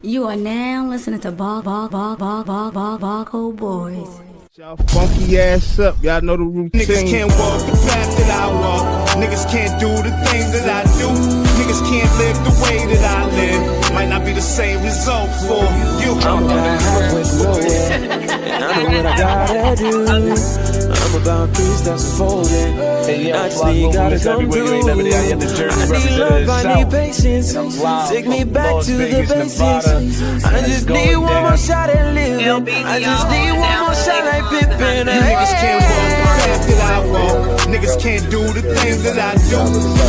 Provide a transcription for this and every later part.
You are now listening to Barco Boys. Y'all funky ass up. Y'all know the routine. Niggas can't walk the path that I walk. Niggas can't do the things that I do. Niggas can't live the way that I live. Might not be the same result for you. I'm about halfway nowhere, and I know what I gotta do. I'm about 3 steps forward. I just need gotta come through. I need love, I need patience. Take me back to the basics. I just need one more shot at living. I just need one more shot like Pippin. Niggas can't walk the path that I walk. Niggas can't do the things that I do.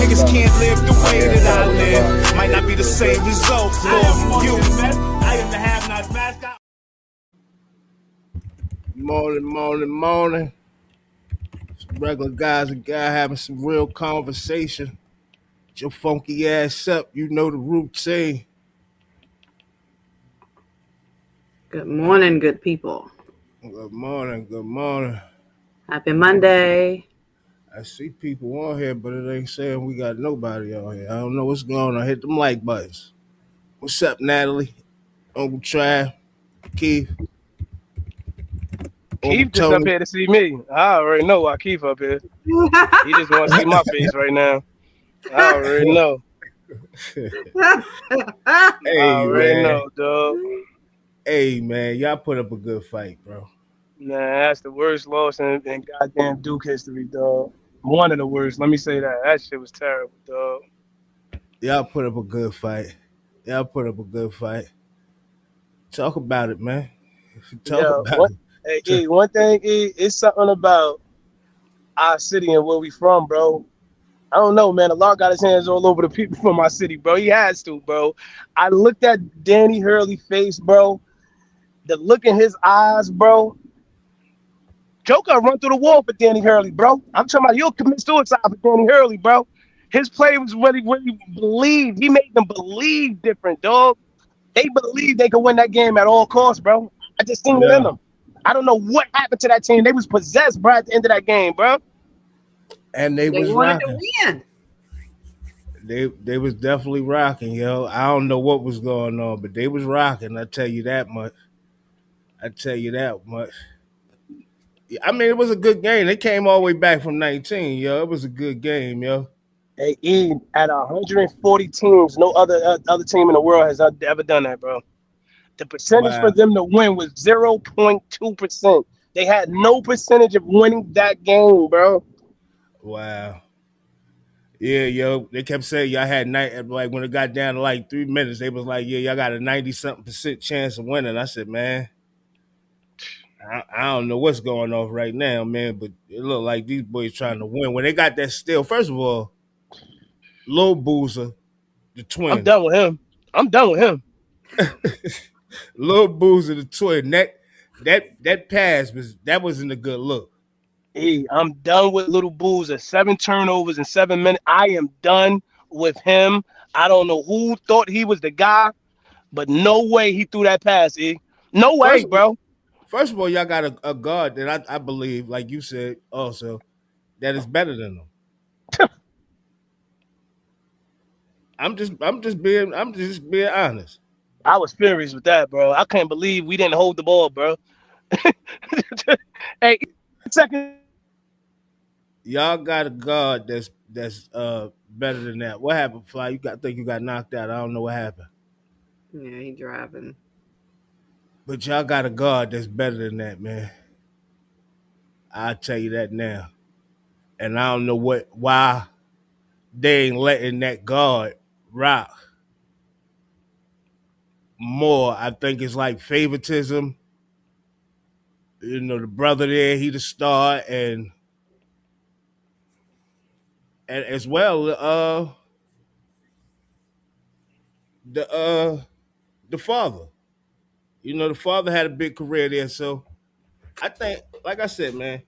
Niggas can't live the way that I live. Might not be the same result for you. I am the have-not mascot. Morning. Some regular guys and guy having some real conversation. Get your funky ass up. You know the routine. Good morning, good people. Good morning. Happy Monday. I see people on here, but it ain't saying we got nobody on here. I don't know what's going on. Hit them like buttons. What's up, Natalie? Uncle Trav, Keith. Keith just up here to see me. I already know why Keith up here. He just want to see my face right now. I already know. Hey, I already man. know, dog. Hey, man, y'all put up a good fight, bro. Nah, that's the worst loss in goddamn Duke history, dog. One of the worst. Let me say that. That shit was terrible, dog. Y'all put up a good fight. Talk about it, man. Talk about it. Hey, one thing is, it's something about our city and where we from, bro. I don't know, man. Allah got his hands all over the people from my city, bro. He has to, bro. I looked at Danny Hurley's face, bro. The look in his eyes, bro. Joker run through the wall for Danny Hurley, bro. I'm talking about you'll commit suicide for Danny Hurley, bro. His play was really believed. He made them believe different, dog. They believed they could win that game at all costs, bro. I just seen it in them. I don't know what happened to that team. They was possessed, bro, at the end of that game, bro. And they was wanted rocking. to win. They was definitely rocking, yo. I don't know what was going on, but they was rocking. I tell you that much. I mean, it was a good game. They came all the way back from 19, yo. It was a good game, yo. Hey, at 140 teams, no other team in the world has ever done that, bro. The percentage for them to win was 0.2%. They had no percentage of winning that game, bro. Wow. Yeah, yo. They kept saying y'all had like when it got down to like 3 minutes, they was like, yeah, y'all got a 90-something% chance of winning. I said, man, I don't know what's going on right now, man, but it looked like these boys trying to win. When they got that steal, first of all, Lil Boozer, the twin. I'm done with him. Lil Boozer, the twin. That pass wasn't a good look. Hey, I'm done with Little Boozer. 7 turnovers in 7 minutes. I am done with him. I don't know who thought he was the guy, but no way he threw that pass, No way, bro. First of all, y'all got a guard that I believe, like you said, also, that is better than them. I'm just being honest. I was furious with that, bro. I can't believe we didn't hold the ball, bro. Hey, second. Y'all got a guard that's better than that. What happened, Fly? I think you got knocked out. I don't know what happened. Yeah, he driving. But y'all got a guard that's better than that, man. I'll tell you that now. And I don't know why they ain't letting that guard rock more. I think it's like favoritism. You know, the brother there, he the star, and as well, the father. You know, the father had a big career there, so I think, like I said, man,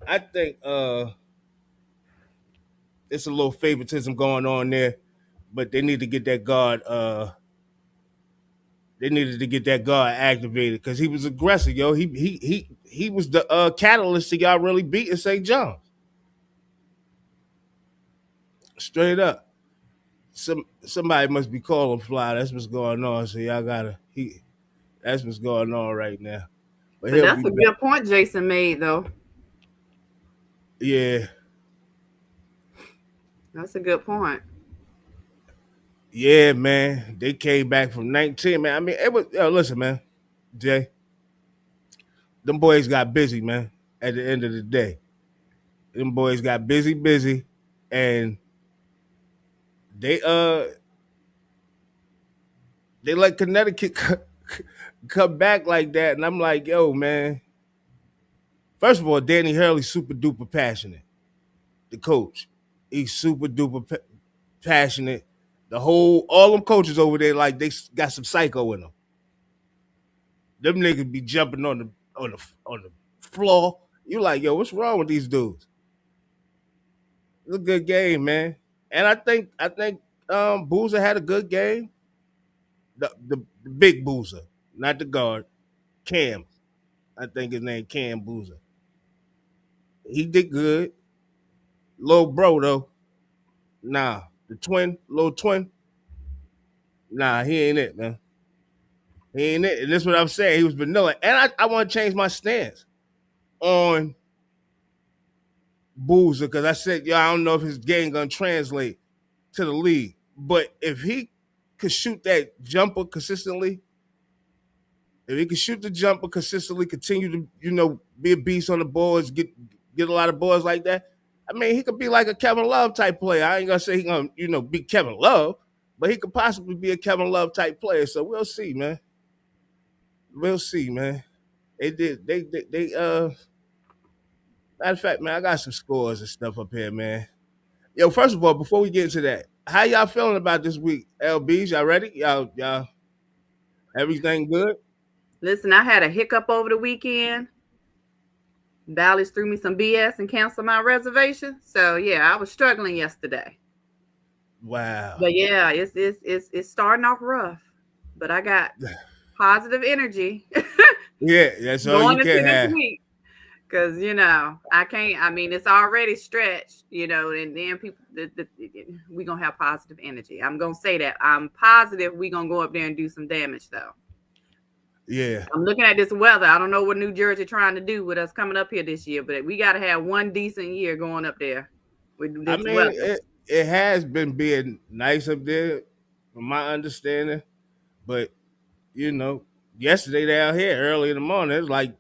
I think it's a little favoritism going on there, but they need to get that guard. They needed to get that guard activated because he was aggressive, yo. He was the catalyst to y'all really beating St. John's. Straight up. somebody must be calling Fly. That's what's going on. So y'all gotta that's what's going on right now. But he'll that's be a back. good point Jason made, though. Yeah. That's a good point. Yeah, man. They came back from 19, man. I mean, it was listen, man. Jay, them boys got busy, man, at the end of the day. Them boys got busy, and they they let Connecticut come back like that. And I'm like, yo, man. First of all, Danny Hurley's super duper passionate. The coach. He's super duper passionate. All them coaches over there, like they got some psycho in them. Them niggas be jumping on the floor. You like, yo, what's wrong with these dudes? It's a good game, man. And I think Boozer had a good game. The big Boozer, not the guard. Cam. I think his name Cam Boozer. He did good. Little bro though. Nah. Little twin. Nah, he ain't it, man. He ain't it. And this is what I'm saying. He was vanilla. And I want to change my stance on Boozer because I said, I don't know if his game gonna translate to the league. But if he could shoot that jumper consistently, continue to, be a beast on the boards, get a lot of boards like that. I mean, he could be like a Kevin Love type player. I ain't gonna say he gonna, be Kevin Love, but he could possibly be a Kevin Love type player. So we'll see, man. We'll see, man. They matter of fact, man, I got some scores and stuff up here, man. Yo, first of all, before we get into that, how y'all feeling about this week? LBs, y'all ready? Y'all everything good? Listen, I had a hiccup over the weekend. Bally's threw me some BS and canceled my reservation. So yeah, I was struggling yesterday. Wow. But yeah, it's starting off rough. But I got positive energy. Yeah, that's all you can have. Because I can't. I mean, it's already stretched. And then people, we gonna have positive energy. I'm gonna say that. I'm positive we gonna go up there and do some damage, though. Yeah. I'm looking at this weather. I don't know what New Jersey trying to do with us coming up here this year, but we got to have one decent year going up there with this weather. It has been being nice up there, from my understanding. But, yesterday down here, early in the morning, it's like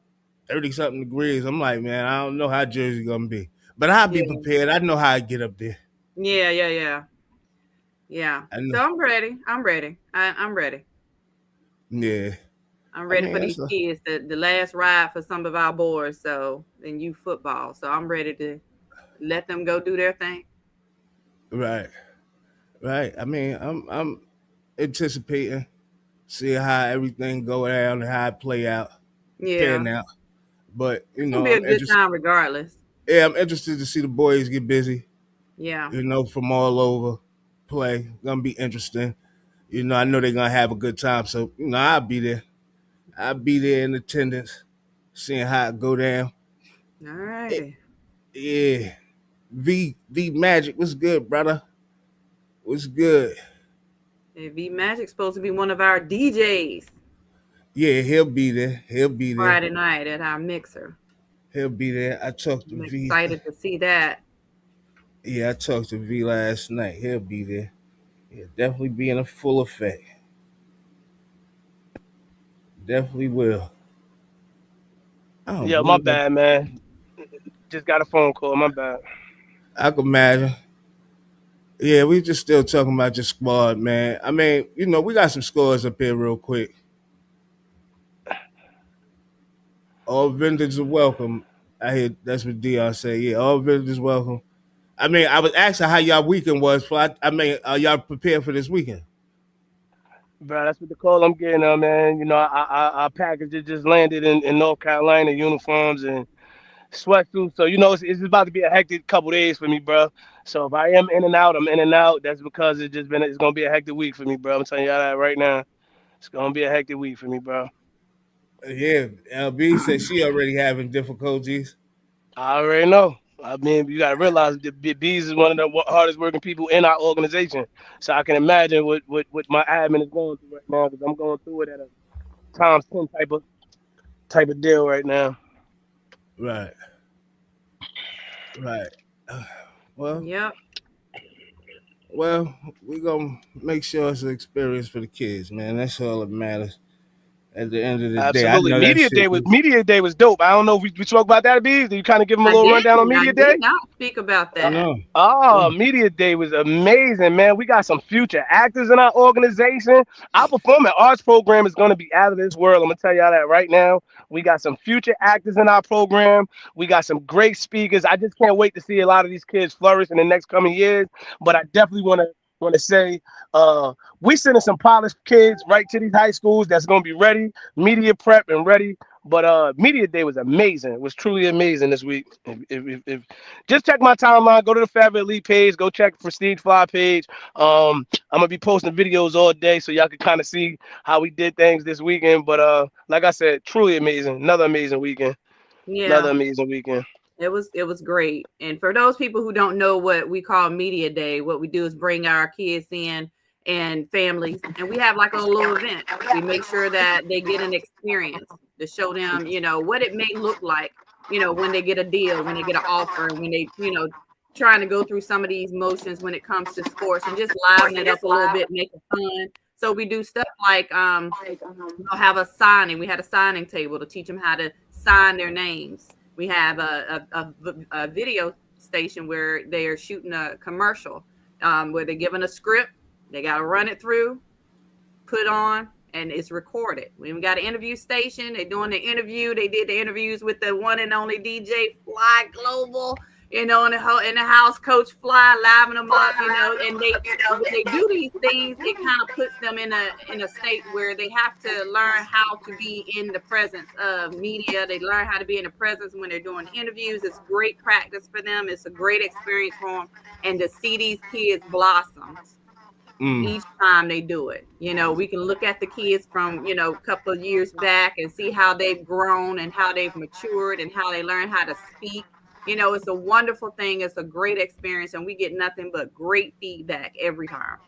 30-something degrees. I'm like, man, I don't know how Jersey going to be. But I'll be prepared. I know how I get up there. Yeah. So I'm ready. I'm ready. Yeah. I'm ready for these kids. The last ride for some of our boys, in youth football. So I'm ready to let them go do their thing. Right. I mean, I'm anticipating, seeing how everything go down and how it play out, pan out. But it's gonna be a good time regardless. Yeah, I'm interested to see the boys get busy. Yeah. From all over, play. Gonna be interesting. I know they're gonna have a good time. So I'll be there. I'll be there in attendance, seeing how it go down. All right. Yeah. V Magic, what's good, brother? What's good? Hey, V Magic's supposed to be one of our DJs. Yeah, he'll be there. Friday night at our mixer. He'll be there. I talked to I'm V. excited to see that. Yeah, I talked to V last night. He'll be there. He'll definitely be in a full effect. Definitely will. Yeah, my bad, man. Just got a phone call. My bad. I can imagine. Yeah, we just still talking about your squad, man. I mean, we got some scores up here real quick. All vendors are welcome. I hear that's what Dion say. Yeah, all vendors welcome. I mean, I was asking how y'all weekend was. I mean, are y'all prepared for this weekend? Bro, that's what the call I'm getting on, man. Our package just landed in North Carolina, uniforms and sweatsuits. So, it's about to be a hectic couple days for me, bro. So if I am in and out, I'm in and out. That's because it's going to be a hectic week for me, bro. I'm telling y'all that right now. It's going to be a hectic week for me, bro. Yeah, LB said she already having difficulties. I already know. I mean, you gotta realize that Bees is one of the hardest working people in our organization. So I can imagine what my admin is going through right now because I'm going through it at a times 10 type of deal right now. Right. Right. Well, Yep. well, we gonna make sure it's an experience for the kids, man. That's all that matters. At the end of the day, I Absolutely. know that shit. Media Day was dope. I don't know if we spoke about that, Bees. Did you kind of give them a I little rundown on didn't. I Media Day? did not speak about I that. know. Oh, Media Day was amazing, man. We got some future actors in our organization. Our performing arts program is going to be out of this world. I'm going to tell y'all that right now. We got some future actors in our program. We got some great speakers. I just can't wait to see a lot of these kids flourish in the next coming years. But I definitely want to say we sending some polished kids right to these high schools that's going to be ready, media prep and ready. But Media Day was amazing. It was truly amazing this week. If just check my timeline, go to the Favorite Elite page, go check Prestige Fly page. I'm gonna be posting videos all day so y'all can kind of see how we did things this weekend. But like I said, truly amazing. Another amazing weekend. Yeah. Another amazing weekend. It was great. And for those people who don't know what we call Media Day, what we do is bring our kids in and families, and we have like a little event. We make sure that they get an experience to show them, what it may look like, when they get a deal, when they get an offer, when they, trying to go through some of these motions when it comes to sports and just liven it up a little bit, make it fun. So we do stuff like we'll have a signing. We had a signing table to teach them how to sign their names. We have a video station where they are shooting a commercial where they're given a script. They got to run it through, put on, and it's recorded. We even got an interview station. They're doing the interview. They did the interviews with the one and only DJ Fly Global, in the house, Coach Fly, liven them up, and they do these things. It kind of puts them in a state where they have to learn how to be in the presence of media. They learn how to be in the presence when they're doing interviews. It's great practice for them. It's a great experience for them. And to see these kids blossom each time they do it. We can look at the kids from, a couple of years back and see how they've grown and how they've matured and how they learn how to speak. It's a wonderful thing. It's a great experience, and we get nothing but great feedback every time.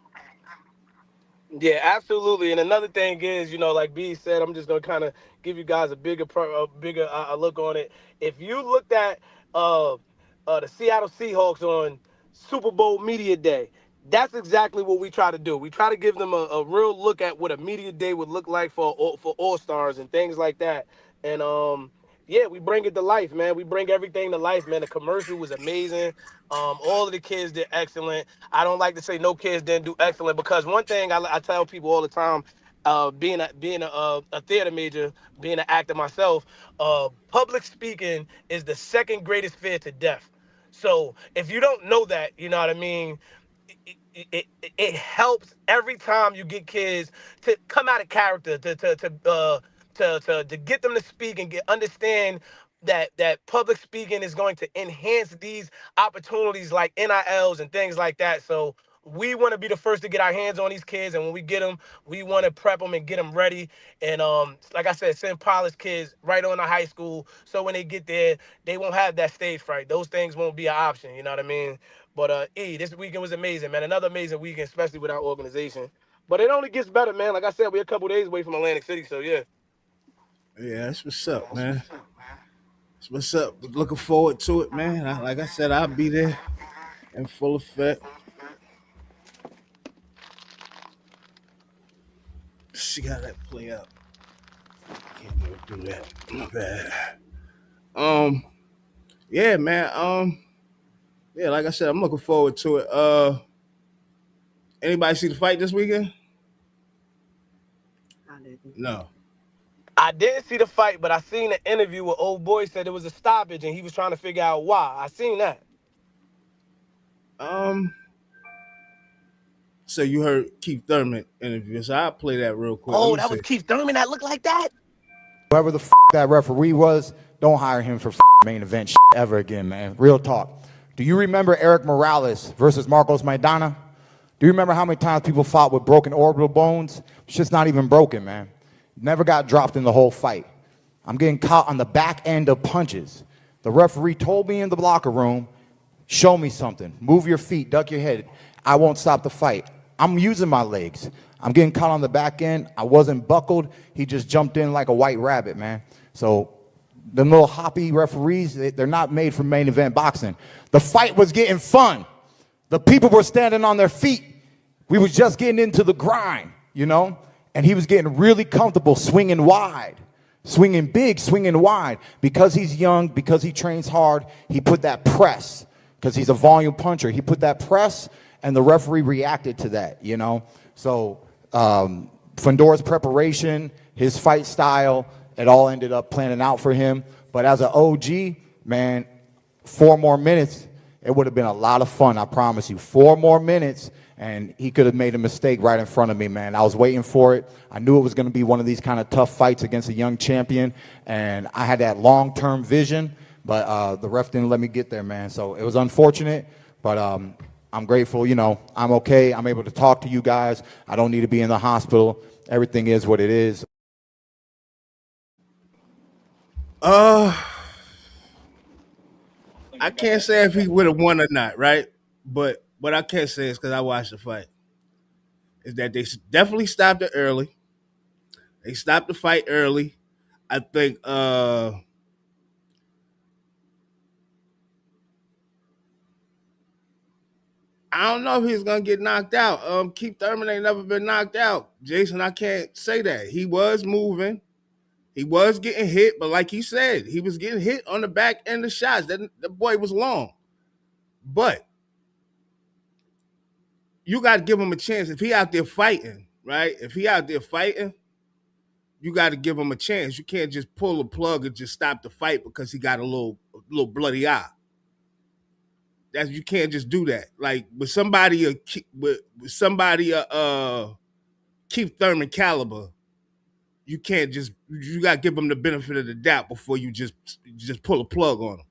Yeah, absolutely. And another thing is, like B said, I'm just gonna kind of give you guys a bigger look on it. If you looked at the Seattle Seahawks on Super Bowl Media Day, that's exactly what we try to do. We try to give them a real look at what a media day would look like for all stars and things like that. And yeah, we bring it to life, man. We bring everything to life, man. The commercial was amazing. All of the kids did excellent. I don't like to say no kids didn't do excellent because one thing I tell people all the time, being a theater major, being an actor myself, public speaking is the second greatest fear to death. So if you don't know that, you know what I mean, it helps every time you get kids to come out of character, to get them to speak and understand that public speaking is going to enhance these opportunities like NILs and things like that. So we want to be the first to get our hands on these kids, and when we get them, we want to prep them and get them ready. And like I said, send polished kids right on to high school, so when they get there, they won't have that stage fright. Those things won't be an option. You know what I mean? But this weekend was amazing, man. Another amazing weekend, especially with our organization. But it only gets better, man. Like I said, we're a couple days away from Atlantic City, so yeah. Yeah, that's what's up, man. That's what's up. Looking forward to it, man. Like I said, I'll be there in full effect. See how that play out. Can't even do that. My bad. Yeah, man. Yeah, like I said, I'm looking forward to it. Anybody see the fight this weekend? I didn't. No. I didn't see the fight, but I seen an interview where old boy said it was a stoppage and he was trying to figure out why. I seen that. So you heard Keith Thurman interview, so I'll play that real quick. Oh, that was Keith Thurman that looked like that? Whoever the that referee was, don't hire him for main event ever again, man. Real talk. Do you remember Eric Morales versus Marcos Maidana? Do you remember how many times people fought with broken orbital bones? It's just not even broken, man. Never got dropped in the whole fight. I'm getting caught on the back end of punches. The referee told me in the locker room, show me something. Move your feet, duck your head. I won't stop the fight. I'm using my legs. I'm getting caught on the back end. I wasn't buckled. He just jumped in like a white rabbit, man. So the little hoppy referees, they're not made for main event boxing. The fight was getting fun. The people were standing on their feet. We was just getting into the grind, you know? And he was getting really comfortable swinging wide, swinging big, swinging wide. Because he's young, because he trains hard, he put that press. Because he's a volume puncher. He put that press, and the referee reacted to that, you know? So Fundora's preparation, his fight style, it all ended up planning out for him. But as an OG, man, 4 more minutes, it would have been a lot of fun, I promise you. 4 more minutes, and he could have made a mistake right in front of me, man. I was waiting for it. I knew it was going to be one of these kind of tough fights against a young champion, and I had that long-term vision, but the ref didn't let me get there, man. So it was unfortunate, but I'm grateful. You know, I'm okay. I'm able to talk to you guys. I don't need to be in the hospital. Everything is what it is. I can't say if he would have won or not, right? But what I can say is, because I watched the fight, is that they definitely stopped it early. They stopped the fight early. I think I don't know if he's gonna get knocked out. Keith Thurman ain't never been knocked out. Jason, I can't say that. He was moving. He was getting hit, but like he said, he was getting hit on the back end of shots. The boy was long. But you got to give him a chance. If he out there fighting, right? If he out there fighting, you got to give him a chance. You can't just pull a plug and just stop the fight because he got a little bloody eye. You can't just do that. Like with somebody Keith Thurman caliber, you can't just, you got to give him the benefit of the doubt before you just pull a plug on him.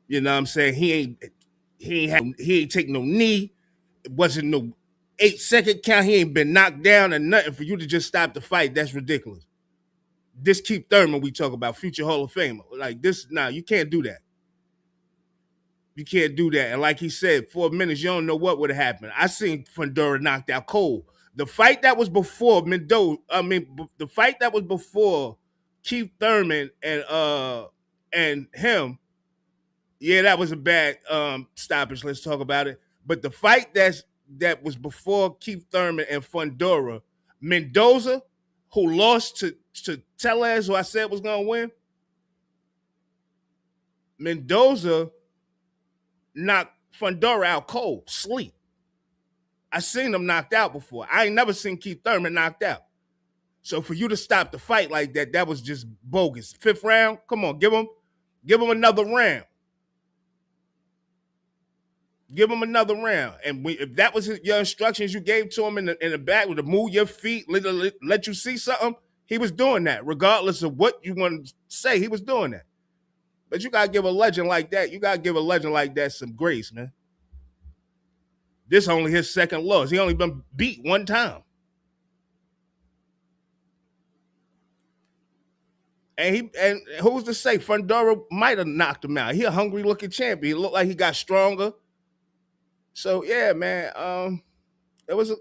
You know what I'm saying? He ain't taking no knee. It wasn't no 8-second count. He ain't been knocked down or nothing for you to just stop the fight. That's ridiculous. This Keith Thurman we talk about, future Hall of Famer. Like this, you can't do that. You can't do that. And like he said, 4 minutes, you don't know what would have happened. I seen Fundora knocked out cold. The fight that was before the fight that was before Keith Thurman and him, yeah, that was a bad stoppage. Let's talk about it. But the fight that was before Keith Thurman and Fundora, Mendoza, who lost to Tellez, who I said was gonna win, Mendoza knocked Fundora out cold, sleep. I seen him knocked out before. I ain't never seen Keith Thurman knocked out. So for you to stop the fight like that, that was just bogus. 5th round, come on, give him another round. Give him another round. And if that was your instructions you gave to him in the back, to move your feet, let you see something, he was doing that. Regardless of what you want to say, he was doing that. But you got to give a legend like that, some grace, man. This only his second loss. He only been beat 1 time. And who's to say Fundora might have knocked him out? He a hungry looking champion. He looked like he got stronger. So yeah, man. It was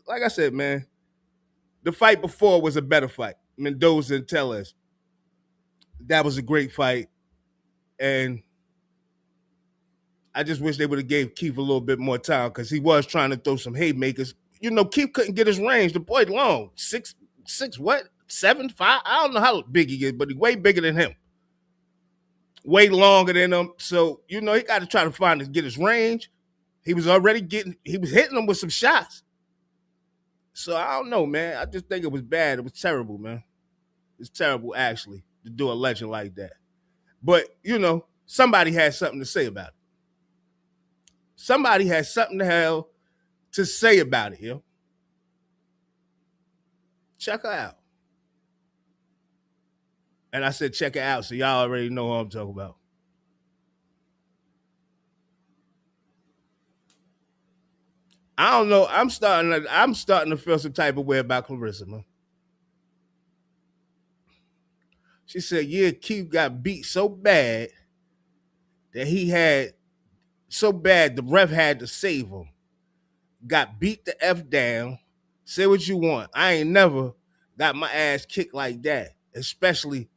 like I said, man. The fight before was a better fight. Mendoza and Tellez. That was a great fight. And I just wish they would have gave Keith a little bit more time because he was trying to throw some haymakers. You know, Keith couldn't get his range. The boy long. 6 what? 7'5"? I don't know how big he is, but he's way bigger than him. Way longer than him. So, you know, he got to try to get his range. He was hitting him with some shots. So I don't know, man. I just think it was bad. It was terrible, man. It's terrible, actually, to do a legend like that. But, you know, somebody had something to say about it. Somebody had something to say about it, yo. Check her out. And I said check her out, so y'all already know what I'm talking about. I don't know. I'm starting to feel some type of way about Clarissa, man. She said, yeah, Keith got beat so bad that he had so bad the ref had to save him. Got beat the F down. Say what you want. I ain't never got my ass kicked like that, especially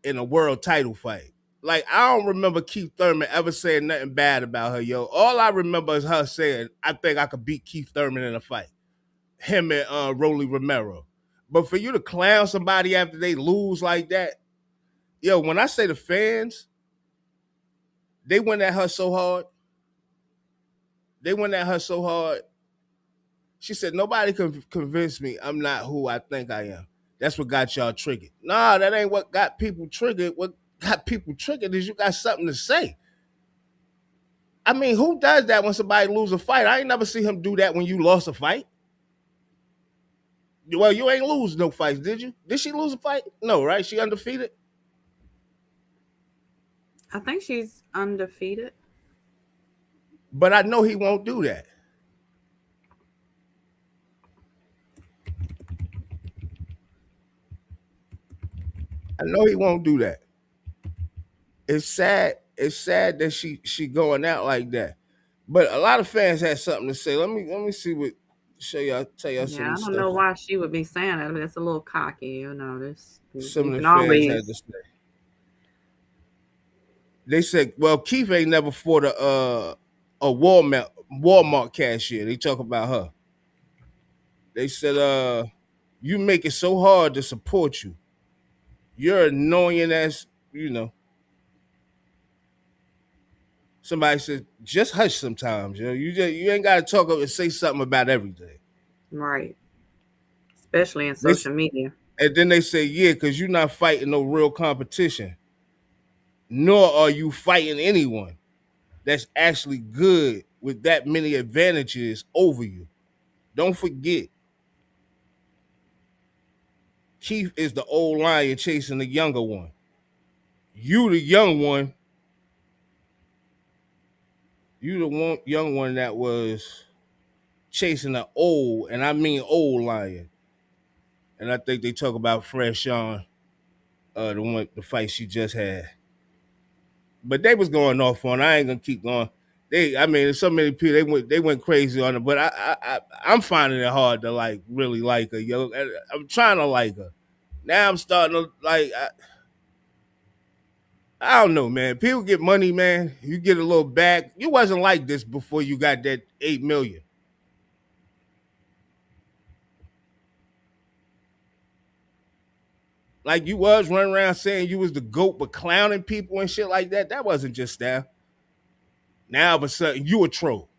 in a world title fight. Like, I don't remember Keith Thurman ever saying nothing bad about her, yo. All I remember is her saying, I think I could beat Keith Thurman in a fight. Him and Rolly Romero. But for you to clown somebody after they lose like that, yo, when I say the fans, they went at her so hard. They went at her so hard. She said, nobody can convince me I'm not who I think I am. That's what got y'all triggered. Nah, that ain't what got people triggered. What got people triggered is you got something to say. I mean, who does that when somebody lose a fight? I ain't never see him do that when you lost a fight. Well, you ain't lose no fights, did you? Did she lose a fight? No, right? She undefeated? I think she's undefeated. But I know he won't do that. I know he won't do that. It's sad. It's sad that she going out like that. But a lot of fans had something to say. Let me see what tell y'all Yeah, some I don't stuff. know why she would be saying that. That's a little cocky, you know. Some You of the can fans always had to say. They said, well, Keith ain't never fought a Walmart cashier. They talk about her. They said, you make it so hard to support you. You're annoying as, you know. Somebody said, just hush sometimes, you know. You ain't gotta talk and say something about everything. right, especially in social media. And then they say, yeah, because you're not fighting no real competition. Nor are you fighting anyone that's actually good with that many advantages over you. Don't forget, Keith is the old lion chasing the younger one. You the young one. You the young one that was chasing the old, and I mean old lion. And I think they talk about Fresh Sean, the fight she just had. But they was going off on. I ain't gonna keep going. I mean, so many people they went crazy on her. But I'm finding it hard to like really like her. Yo, I'm trying to like her. Now I'm starting to like. I don't know, man. People get money, man. You get a little back. You wasn't like this before you got that 8 million. Like you was running around saying you was the GOAT, but clowning people and shit like that. That wasn't just that. Now all of a sudden you a troll.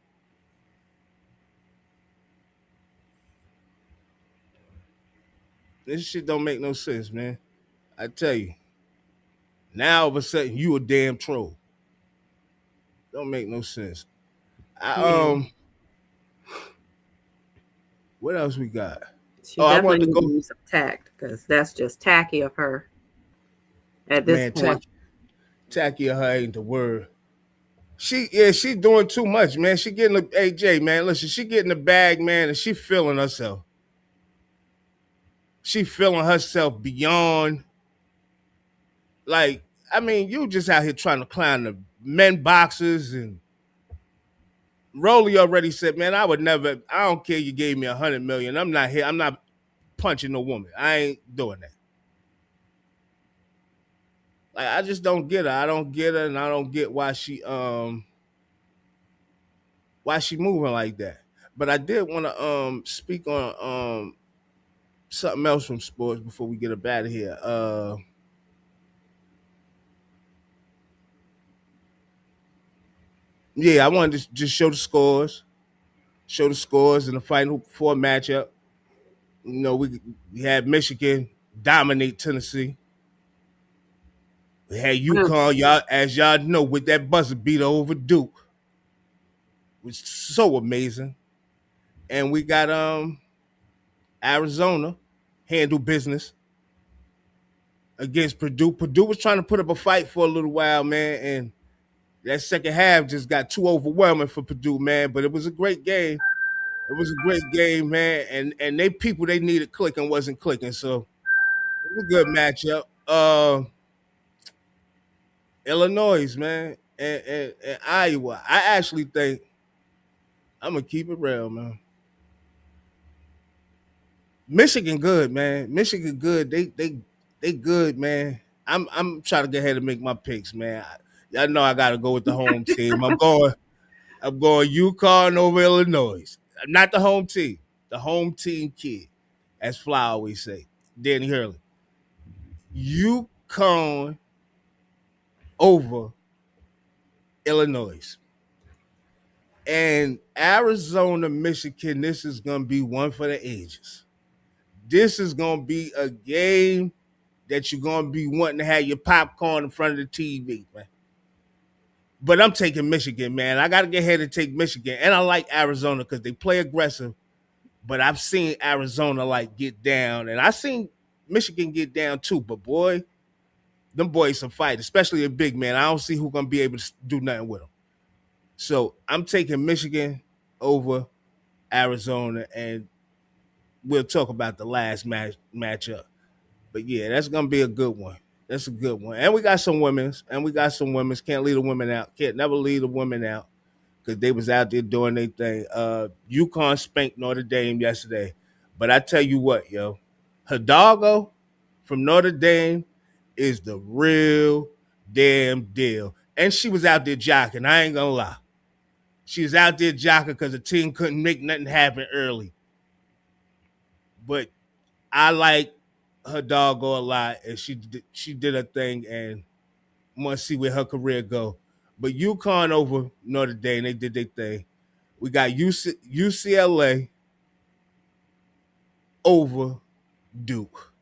This shit don't make no sense, man. I tell you. Now all of a sudden you a damn troll. Don't make no sense. What else we got? She definitely needs to use some tact because that's just tacky of her. At this point, tacky of her ain't the word. She's doing too much, man. She getting AJ, man. Listen, she getting the bag, man, and she feeling herself. She feeling herself beyond. Like, I mean, you just out here trying to clown the men boxers, and Rolly already said, man, I don't care you gave me $100 million. I'm not punching no woman. I ain't doing that. Like, I just don't get her. I don't get her, and I don't get why she moving like that. But I did want to speak on something else from sports before we get up out of here. Yeah, I wanted to just show the scores in the Final Four matchup. You know, we had Michigan dominate Tennessee. We had UConn, as y'all know, with that buzzer beater over Duke. It was so amazing. And we got Arizona handle business against Purdue. Purdue was trying to put up a fight for a little while, man, and that second half just got too overwhelming for Purdue, man. But it was a great game. It was a great game, man. And they people they needed clicking wasn't clicking. So it was a good matchup. Illinois, man, and Iowa. I actually think I'm gonna keep it real, man. Michigan good, man. Michigan good. They good, man. I'm trying to get ahead and make my picks, man. Y'all know I gotta go with the home team. I'm going UConn over Illinois. Not the home team. The home team kid. As Fly always say. Danny Hurley. UConn over Illinois. And Arizona, Michigan, this is going to be one for the ages. This is going to be a game that you're going to be wanting to have your popcorn in front of the TV, man. But I'm taking Michigan, man. I got to get ahead and take Michigan. And I like Arizona because they play aggressive. But I've seen Arizona, like, get down. And I've seen Michigan get down, too. But, boy, them boys some fight, especially a big man. I don't see who's going to be able to do nothing with them. So I'm taking Michigan over Arizona, and we'll talk about the last matchup. But, yeah, that's going to be a good one. That's a good one. And we got some women's. Can't leave the women out. Can't never leave the women out because they was out there doing their thing. UConn spanked Notre Dame yesterday. But I tell you what, yo, Hidalgo from Notre Dame is the real damn deal. And she was out there jocking. I ain't going to lie. She was out there jocking because the team couldn't make nothing happen early. But I like Hidalgo a lot, and she did her thing, and want to see where her career go. But UConn over Notre Dame, they did their thing. We got UCLA over Duke.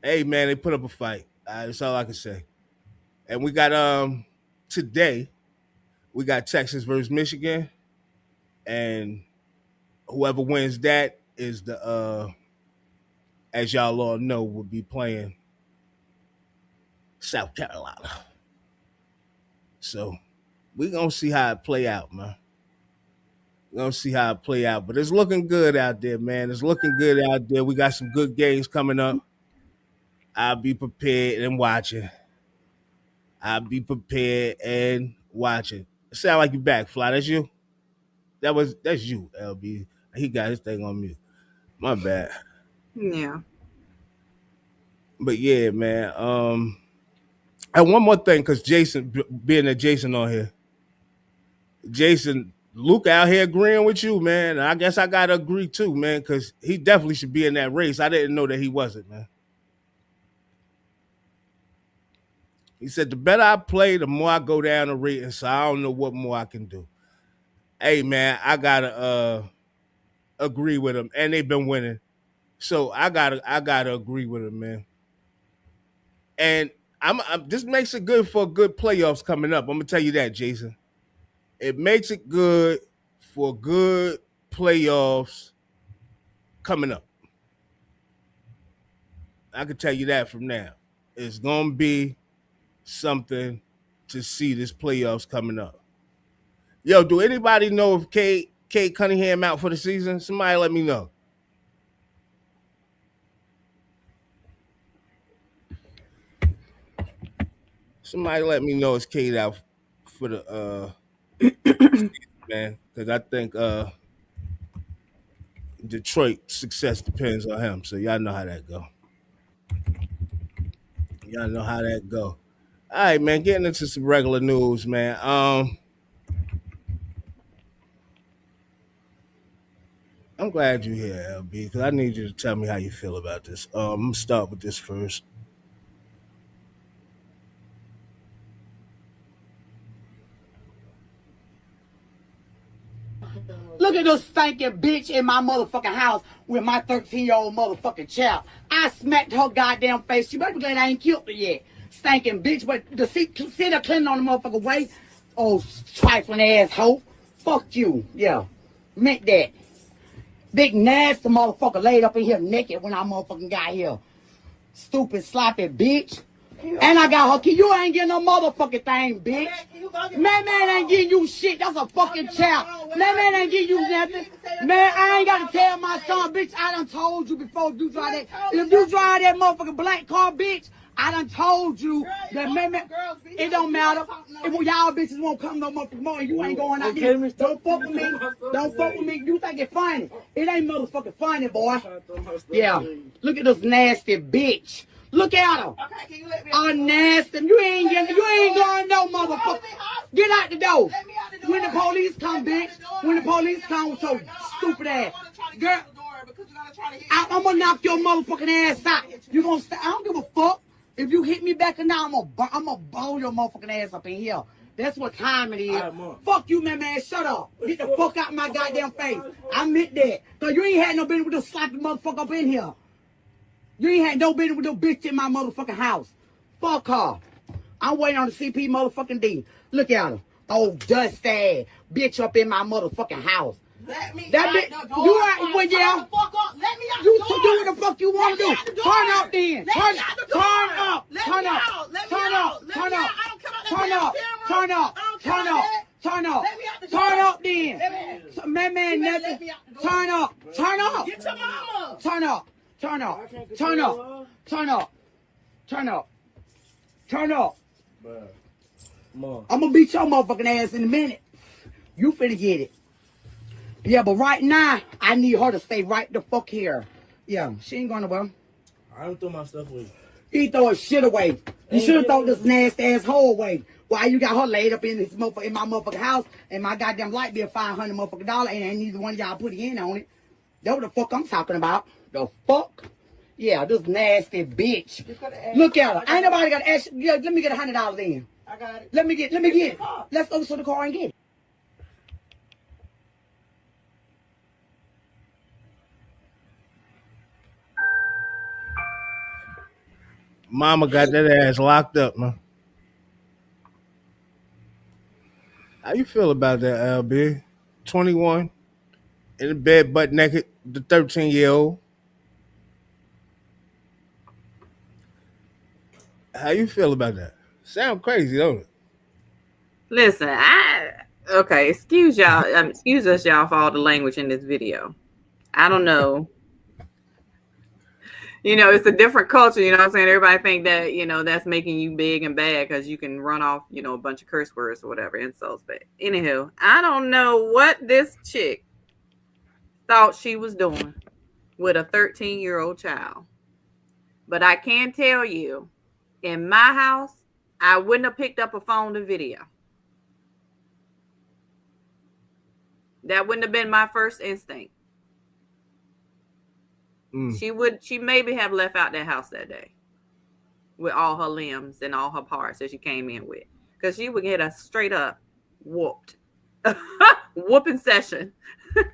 Hey, man, they put up a fight. That's all I can say. And we got today, we got Texas versus Michigan, and whoever wins that is the as y'all all know, will be playing South Carolina. So we're gonna see how it play out, man. We're gonna see how it play out. But it's looking good out there, man. It's looking good out there. We got some good games coming up. I'll be prepared and watching. It sound like you back, Fly. That's you? That's you, LB. He got his thing on mute. My bad. Yeah. But yeah, man. And one more thing, because Jason, being that Jason on here, Jason, Luke out here agreeing with you, man. And I guess I gotta agree too, man, because he definitely should be in that race. I didn't know that he wasn't, man. He said the better I play, the more I go down the rating. So I don't know what more I can do. Hey, man, I gotta agree with him, and they've been winning, so I gotta agree with him, man. And this makes it good for good playoffs coming up. I'm gonna tell you that, Jason. It makes it good for good playoffs coming up. I can tell you that from now. It's gonna be something to see this playoffs coming up. Yo, do anybody know if Kate Cunningham out for the season? Somebody let me know. Somebody let me know is Kate out for the season, man, because I think Detroit success depends on him. So y'all know how that go. All right, man, getting into some regular news, man. I'm glad you're here, LB, because I need you to tell me how you feel about this. I'm gonna start with this first. Look at this stinking bitch in my motherfucking house with my 13-year-old motherfucking child. I smacked her goddamn face. She better be glad I ain't killed her yet. Stinking bitch, but the sit her cleaning on the motherfucking way. Oh, trifling asshole. Fuck you. Yeah. Meant that. Big nasty motherfucker laid up in here naked when I motherfucking got here. Stupid sloppy bitch. And I got her key. You ain't getting no motherfucking thing, bitch. Man ain't getting you shit. That's a fucking child. Man ain't getting you nothing. Man, I ain't got to tell my son, bitch, I done told you before you drive that. If you drive that motherfucking black car, bitch, I done told you that man, it don't matter. If y'all bitches won't come no motherfucking more, you ain't going out here. Don't fuck with me. Don't fuck with me. You think it's funny. It ain't motherfucking funny, boy. Yeah. Look at this nasty bitch. Look at her. Oh, nasty. You ain't going no motherfucker. Get out the door. When the police come, bitch. When the police come with your stupid ass. Girl, I'm gonna knock your motherfucking ass out. You gonna I don't give a fuck. If you hit me back or not, I'm gonna blow your motherfucking ass up in here. That's what time it is. Fuck you, man. Shut up. Get the fuck out of my goddamn face. I meant that. Cause you ain't had no business with this sloppy motherfucker up in here. You ain't had no business with no bitch in my motherfucking house. Fuck her. I'm waiting on the CP motherfucking D. Look at her. Oh, dusty bitch up in my motherfucking house. Let me that bitch, you ain't, well, yeah. Let me out you the do what the fuck you want to do. Turn up then. Turn up. Turn up. Turn up. Turn up. Turn up. Turn up. Turn up. Turn up. Turn up then. Man, nothing. Turn up. Turn up. Get your mama. Turn up. Turn up. Turn up. Turn up. Turn up. Turn up. I'm gonna beat your motherfucking ass in a minute. You finna get it. Yeah, but right now, I need her to stay right the fuck here. Yeah, she ain't going nowhere. I don't throw my stuff away. He throw his shit away. You should have thrown this nasty ass hole away. Why you got her laid up in this motherfucker in my motherfucking house and my goddamn light bill $500 motherfucking dollar and ain't neither one of y'all put in on it. That's what the fuck I'm talking about. The fuck? Yeah, this nasty bitch. Look at her. Ain't nobody got to ask. Yeah, let me get $100 in. I got it. Let me get it. Let's go to the car and get it. Mama got that ass locked up, man. How you feel about that, LB? 21, in the bed, butt naked, the 13-year-old. How you feel about that? Sound crazy, don't it? Listen, okay, excuse y'all. Excuse us, y'all, for all the language in this video. I don't know. You know, it's a different culture, you know what I'm saying? Everybody think that, you know, that's making you big and bad because you can run off, you know, a bunch of curse words or whatever, insults. But anywho, I don't know what this chick thought she was doing with a 13-year-old child. But I can tell you, in my house, I wouldn't have picked up a phone to video. That wouldn't have been my first instinct. She maybe have left out that house that day with all her limbs and all her parts that she came in with, because she would get a straight up whooped whooping session.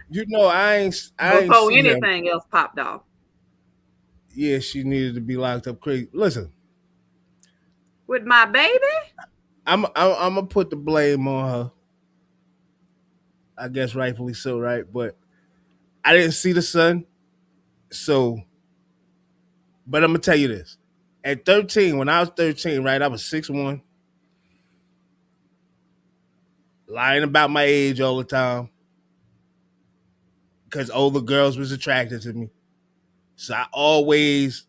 You know, I ain't before anything else popped off. Yeah, she needed to be locked up crazy. Listen, with my baby, I'm gonna put the blame on her. I guess rightfully so, right? But I didn't see the son. So, but I'm gonna tell you this: at 13, when I was 13, right, I was 6'1", lying about my age all the time because older girls was attracted to me. So I always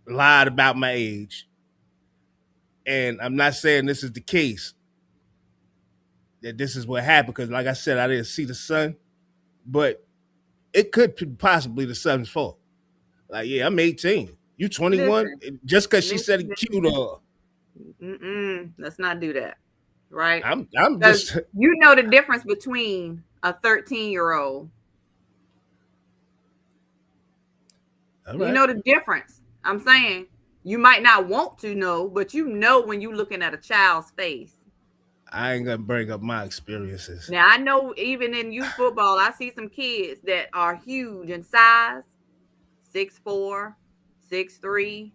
lied about my age. And I'm not saying this is the case, that this is what happened, because like I said, I didn't see the son, but it could be possibly the son's fault. Like, yeah, I'm 18. You 21? Listen, just because she said it cute or... Let's not do that, right? I'm just... You know the difference between a 13-year-old. Right. You know the difference. I'm saying you might not want to know, but you know when you're looking at a child's face. I ain't going to bring up my experiences. Now, I know even in youth football, I see some kids that are huge in size. 6'4", 6'3",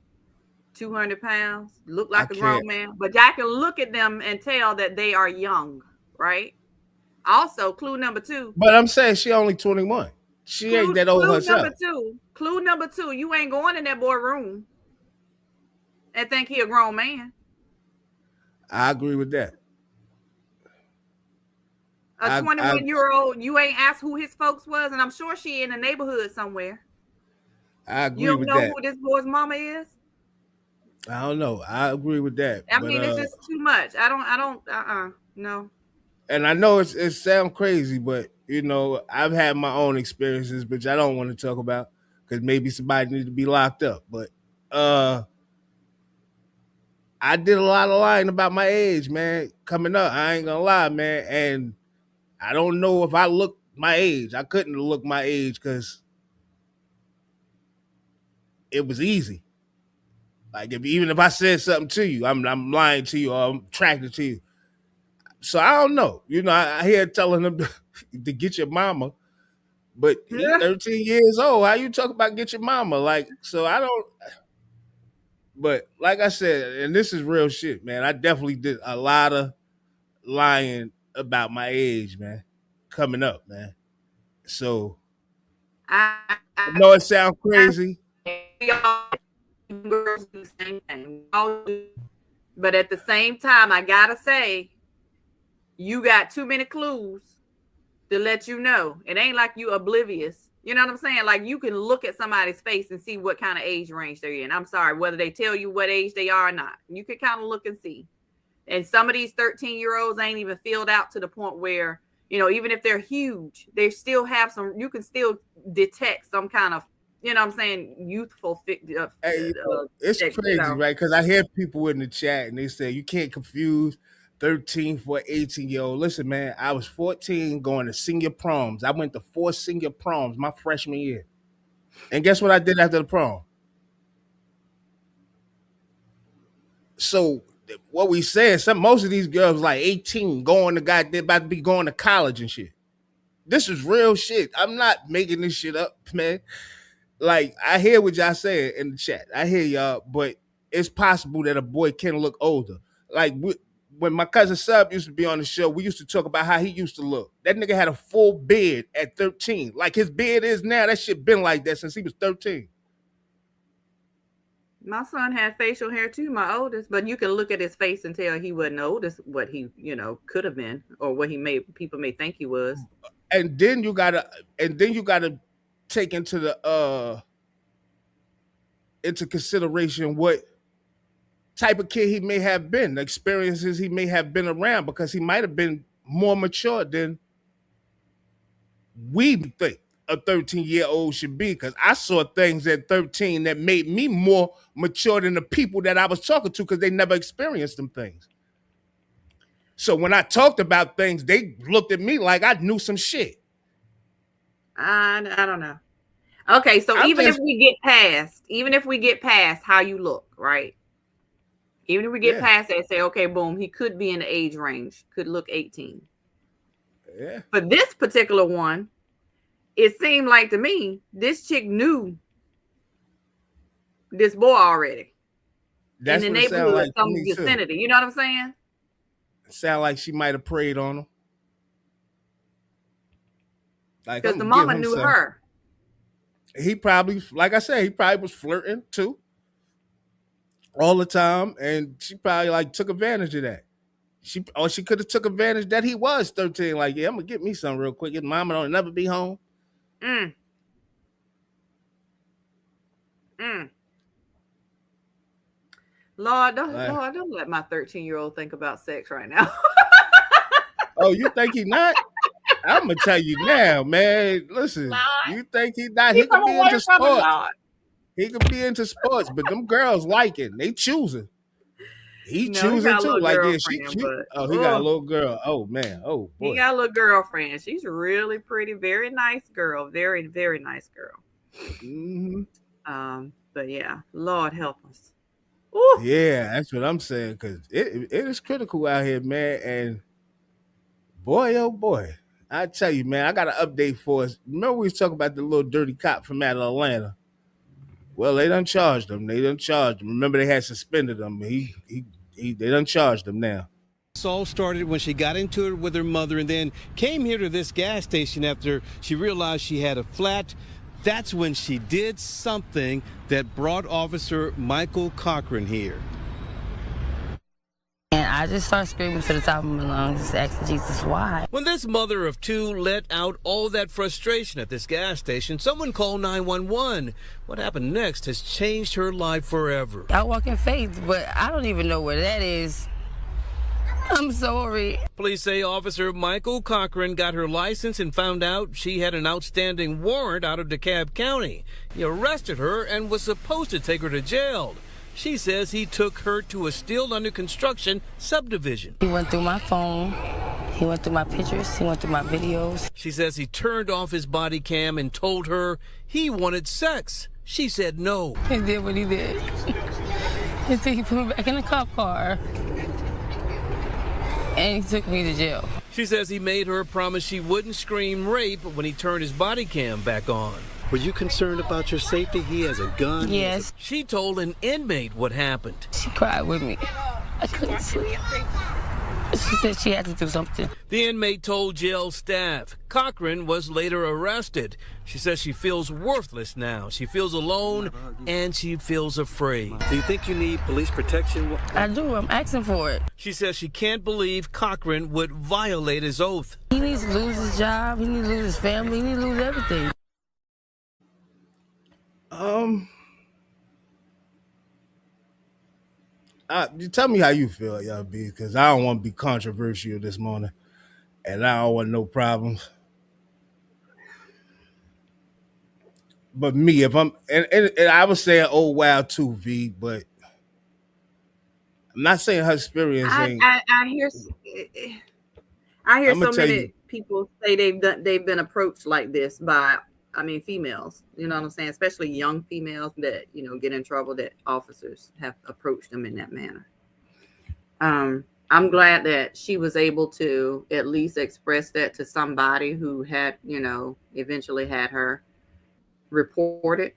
200 pounds, look like a grown man. But I can look at them and tell that they are young, right? Also, clue number 2. But I'm saying she only 21. She ain't that old herself. Clue number two, you ain't going in that boy room. and think he a grown man. I agree with that. A 21-year-old, you ain't asked who his folks was, and I'm sure she in the neighborhood somewhere. I agree You don't with know that. who this boy's mama is? I don't know. I agree with that. I mean, it's just too much. No. And I know it sounds crazy, but you know, I've had my own experiences, which I don't want to talk about because maybe somebody needs to be locked up. But I did a lot of lying about my age, man. Coming up, I ain't gonna lie, man. And I don't know if I look my age. I couldn't look my age because it was easy. Like even if I said something to you, I'm lying to you or I'm attracted to you. So I don't know. You know, I hear telling them to get your mama, but he's 13 years old. How you talk about get your mama? Like, so I don't. But like I said, and this is real shit, man. I definitely did a lot of lying about my age, man. Coming up, man. So I know it sounds crazy. Girls do the same thing. But at the same time, I gotta say, you got too many clues to let you know. It ain't like you oblivious. You know what I'm saying? Like you can look at somebody's face and see what kind of age range they're in. I'm sorry, whether they tell you what age they are or not. You can kind of look and see. And some of these 13-year-olds ain't even filled out to the point where, you know, even if they're huge, they still have some, you can still detect some kind of, you know what I'm saying, youthful. It's crazy, right? Because I hear people in the chat and they say you can't confuse 13 for an 18-year-old. Listen, man, I was 14 going to senior proms. I went to 4 senior proms my freshman year. And guess what I did after the prom? So what we said, most of these girls like 18 going to goddamn about to be going to college and shit. This is real shit. I'm not making this shit up, man. Like, I hear what y'all saying in the chat. I hear y'all, but it's possible that a boy can look older. Like, when my cousin Sub used to be on the show, we used to talk about how he used to look. That nigga had a full beard at 13. Like his beard is now. That shit been like that since he was 13. My son had facial hair too, my oldest, but you can look at his face and tell he wasn't old as what he, you know, could have been or what people may think he was. And then you gotta take into consideration what type of kid he may have been, the experiences he may have been around, because he might have been more mature than we think a 13-year-old should be. Because I saw things at 13 that made me more mature than the people that I was talking to because they never experienced them things. So when I talked about things, they looked at me like I knew some shit. I don't know. Okay, so even if we get past how you look, right? Even if we get past that and say, okay, boom, he could be in the age range, could look 18. Yeah. For this particular one, it seemed like to me, this chick knew this boy already. That's in the what it neighborhood, like some vicinity. You know what I'm saying? It sound like she might have preyed on him. Like, because the mama knew her. He probably, like I said, he probably was flirting too all the time, and she probably like took advantage of that. She could have took advantage that he was 13. Like, yeah, I'm gonna get me something real quick. His mama don't never be home. Lord, don't let my 13-year-old think about sex right now. Oh, you think he not? I'm gonna tell you now, man. Listen, you think he not? He could be into sports. He could be into sports, but them girls like it. They choosing. He choosing too. Like, yeah, she cute. Oh, he got a little girl. Oh man. Oh boy. He got a little girlfriend. She's really pretty, very nice girl. Very, very nice girl. Mm-hmm. But yeah, Lord help us. Ooh. Yeah, that's what I'm saying. Cause it is critical out here, man. And boy, oh boy. I tell you, man, I got an update for us. Remember we was talking about the little dirty cop from out of Atlanta? Well, they done charged him. Remember they had suspended him. They done charged him now. This all started when she got into it with her mother and then came here to this gas station after she realized she had a flat That's when she did something that brought Officer Michael Cochran here. And I just started screaming to the top of my lungs, asking Jesus, why? When this mother of two let out all that frustration at this gas station, someone called 911. What happened next has changed her life forever. I walk in faith, but I don't even know where that is. I'm sorry. Police say Officer Michael Cochran got her license and found out she had an outstanding warrant out of DeKalb County. He arrested her and was supposed to take her to jail. She says he took her to a still under construction subdivision. He went through my phone. He went through my pictures. He went through my videos. She says he turned off his body cam and told her he wanted sex. She said no. He did what he did. He put me back in the cop car. And he took me to jail. She says he made her promise she wouldn't scream rape when he turned his body cam back on. Were you concerned about your safety? He has a gun. Yes. She told an inmate what happened. She cried with me. I couldn't sleep. She said she had to do something. The inmate told jail staff. Cochran was later arrested. She says she feels worthless now. She feels alone and she feels afraid. Do you think you need police protection? I do. I'm asking for it. She says she can't believe Cochran would violate his oath. He needs to lose his job. He needs to lose his family. He needs to lose everything. You tell me how you feel, y'all, B, because I don't want to be controversial this morning, and I don't want no problems. But me, if I'm, and I was saying, oh wow, too, V, but I'm not saying her experience ain't. I hear so many people say they've been approached like this by, females. You know what I'm saying? Especially young females that get in trouble, that officers have approached them in that manner. I'm glad that she was able to at least express that to somebody who had, eventually had her reported.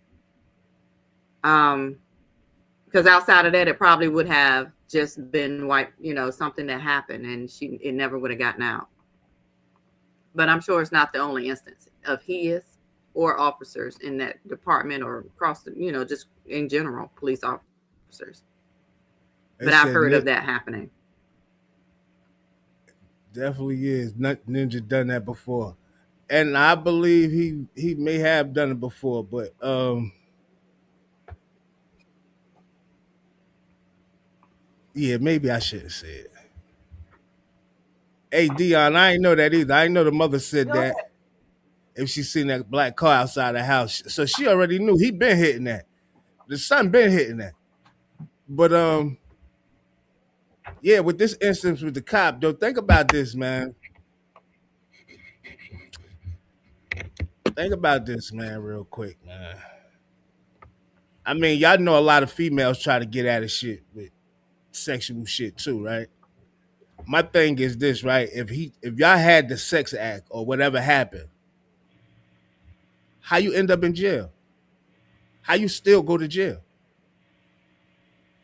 Because outside of that, it probably would have just been something that happened and it never would have gotten out. But I'm sure it's not the only instance of his or officers in that department or across the, just in general, police officers. But I've heard of that happening. Definitely is. Ninja done that before. And I believe he may have done it before, but yeah, maybe I shouldn't say it. Hey, Dion, I ain't know that either. I ain't know the mother said that if she seen that black car outside the house. So she already knew he been hitting that. The son been hitting that. But yeah, with this instance with the cop, though, think about this, man. Think about this, man, real quick, man. I mean, y'all know a lot of females try to get at of shit with sexual shit too, right? My thing is this, right? If y'all had the sex act or whatever happened, how you end up in jail? How you still go to jail?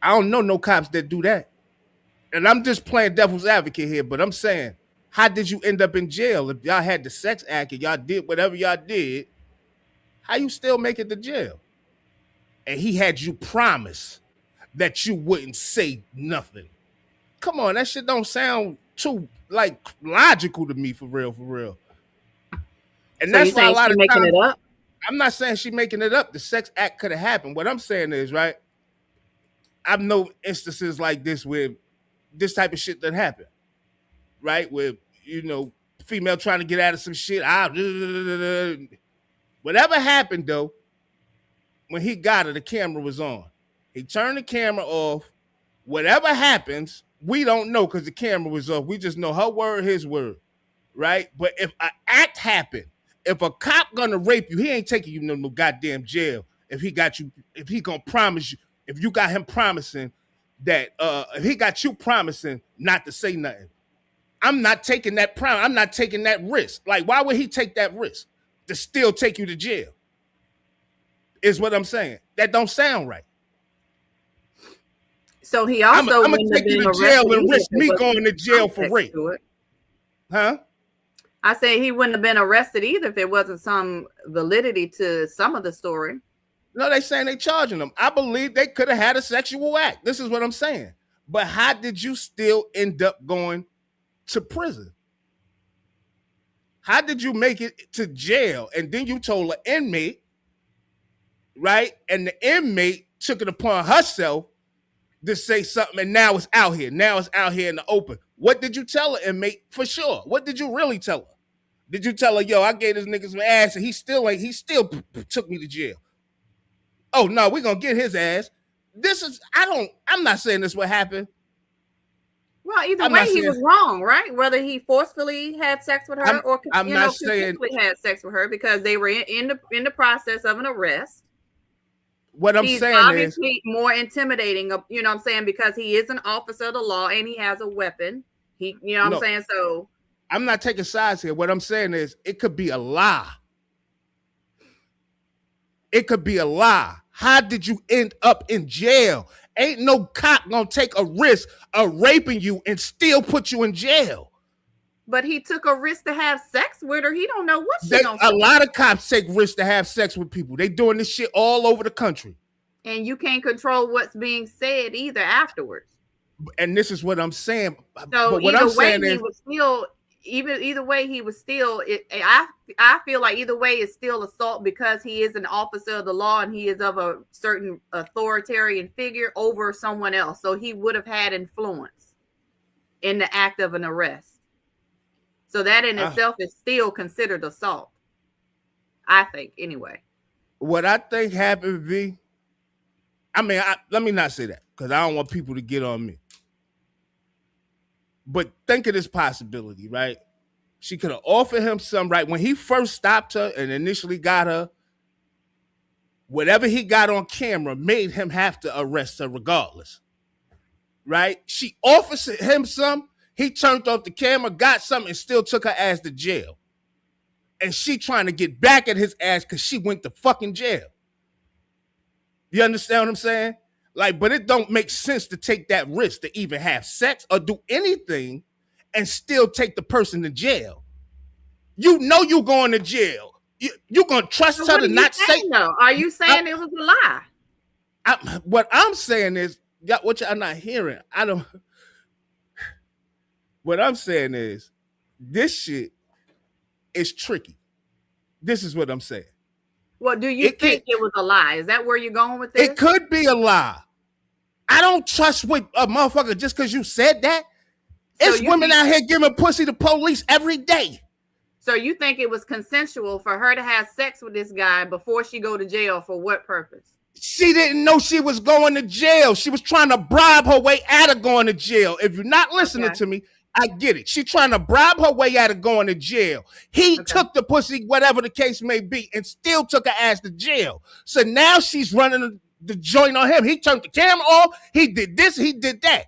I don't know no cops that do that. And I'm just playing devil's advocate here, but I'm saying, how did you end up in jail? If y'all had the sex act and y'all did whatever y'all did, how you still make it to jail? And he had you promise that you wouldn't say nothing. Come on, that shit don't sound too logical to me, for real, for real. And so that's why a lot of making it up. I'm not saying she making it up. The sex act could have happened. What I'm saying is, right, I've known instances like this where this type of shit doesn't happen, right? Where, female trying to get out of some shit. Whatever happened, though, when he got her, the camera was on. He turned the camera off. Whatever happens, we don't know because the camera was off. We just know her word, his word, right? But if an act happened, if a cop gonna rape you, he ain't taking you no goddamn jail. If he gonna promise you, if you got him promising that, if he got you promising not to say nothing, I'm not taking that I'm not taking that risk. Like, why would he take that risk to still take you to jail? Is what I'm saying. That don't sound right. So he also I'm gonna take you to jail and risk me going to jail for rape. Huh? I say he wouldn't have been arrested either if there wasn't some validity to some of the story. No, they saying they charging him. I believe they could have had a sexual act. This is what I'm saying. But how did you still end up going to prison? How did you make it to jail? And then you told an inmate, right? And the inmate took it upon herself to say something, and now it's out here. Now it's out here in the open. What did you tell her, inmate? For sure. What did you really tell her? Did you tell her, yo, I gave this nigga some ass and he still took me to jail? Oh no, we're gonna get his ass. I'm not saying this what happened. Well, either way, he was wrong, right? Whether he forcefully had sex with her or consensually had sex with her, because they were in the process of an arrest. What I'm saying is obviously more intimidating, you know what I'm saying, because he is an officer of the law and he has a weapon. You know what I'm saying? So I'm not taking sides here. What I'm saying is it could be a lie. It could be a lie. How did you end up in jail? Ain't no cop gonna take a risk of raping you and still put you in jail. But he took a risk to have sex with her. He don't know what she's gonna say. A lot of cops take risks to have sex with people. They doing this shit all over the country. And you can't control what's being said either afterwards. And this is what I'm saying. So but what I'm saying is, either way, he was still. I feel like either way is still assault because he is an officer of the law and he is of a certain authoritarian figure over someone else. So he would have had influence in the act of an arrest. So that in itself is still considered assault. I think, anyway. What I think happened, V. I mean, let me not say that because I don't want people to get on me. But think of this possibility, right? She could have offered him some, right? When he first stopped her and initially got her, whatever he got on camera made him have to arrest her regardless, right? She offers him some, he turned off the camera, got some, and still took her ass to jail. And she trying to get back at his ass because she went to fucking jail. You understand what I'm saying? Like, but it don't make sense to take that risk to even have sex or do anything and still take the person to jail. You know you going to jail. You gonna trust her to not say? No, are you saying it was a lie? What I'm saying is, what y'all not hearing. What I'm saying is, this shit is tricky. This is what I'm saying. Well, do you think it was a lie? Is that where you're going with this? It could be a lie. I don't trust with a motherfucker just because you said that. It's women out here giving pussy to police every day. So you think it was consensual for her to have sex with this guy before she go to jail? For what purpose? She didn't know she was going to jail. She was trying to bribe her way out of going to jail. If you're not listening to me, I get it. She's trying to bribe her way out of going to jail. He took the pussy, whatever the case may be, and still took her ass to jail. So now she's running the joint on him. He turned the camera off. He did this. He did that.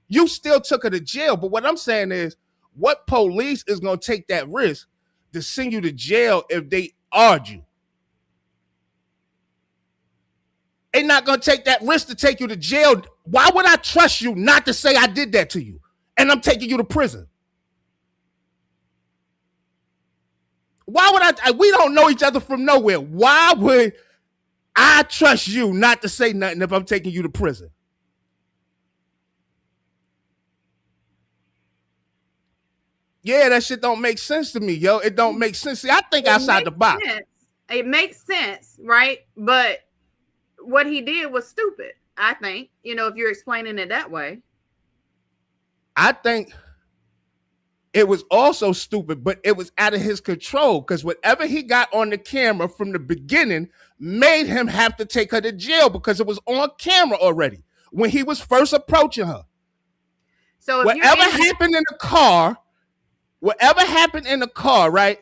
You still took her to jail. But what I'm saying is, what police is going to take that risk to send you to jail if they argue? They're not going to take that risk to take you to jail. Why would I trust you not to say I did that to you? And I'm taking you to prison. Why would we don't know each other from nowhere. Why would I trust you not to say nothing if I'm taking you to prison? Yeah, that shit don't make sense to me, yo. It don't make sense. See, I think outside the box. It makes sense, right? But what he did was stupid, I think, if you're explaining it that way. I think it was also stupid, but it was out of his control because whatever he got on the camera from the beginning made him have to take her to jail because it was on camera already when he was first approaching her. So whatever happened in the car, right?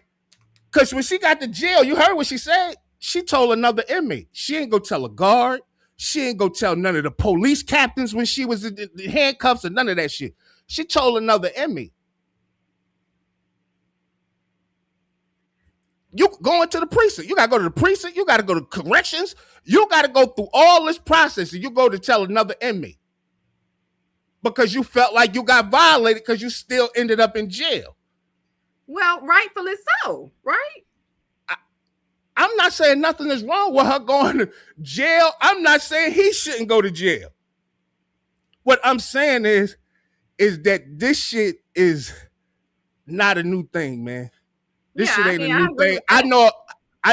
Because when she got to jail, you heard what she said. She told another inmate. She ain't go tell a guard. She ain't go tell none of the police captains when she was in the handcuffs or none of that shit. She told another inmate. You going to the precinct. You got to go to the precinct. You got to go to corrections. You got to go through all this process and you go to tell another inmate because you felt like you got violated because you still ended up in jail. Well, rightfully so, right? I'm not saying nothing is wrong with her going to jail. I'm not saying he shouldn't go to jail. What I'm saying is that this shit is not a new thing, man. This shit ain't a new thing. I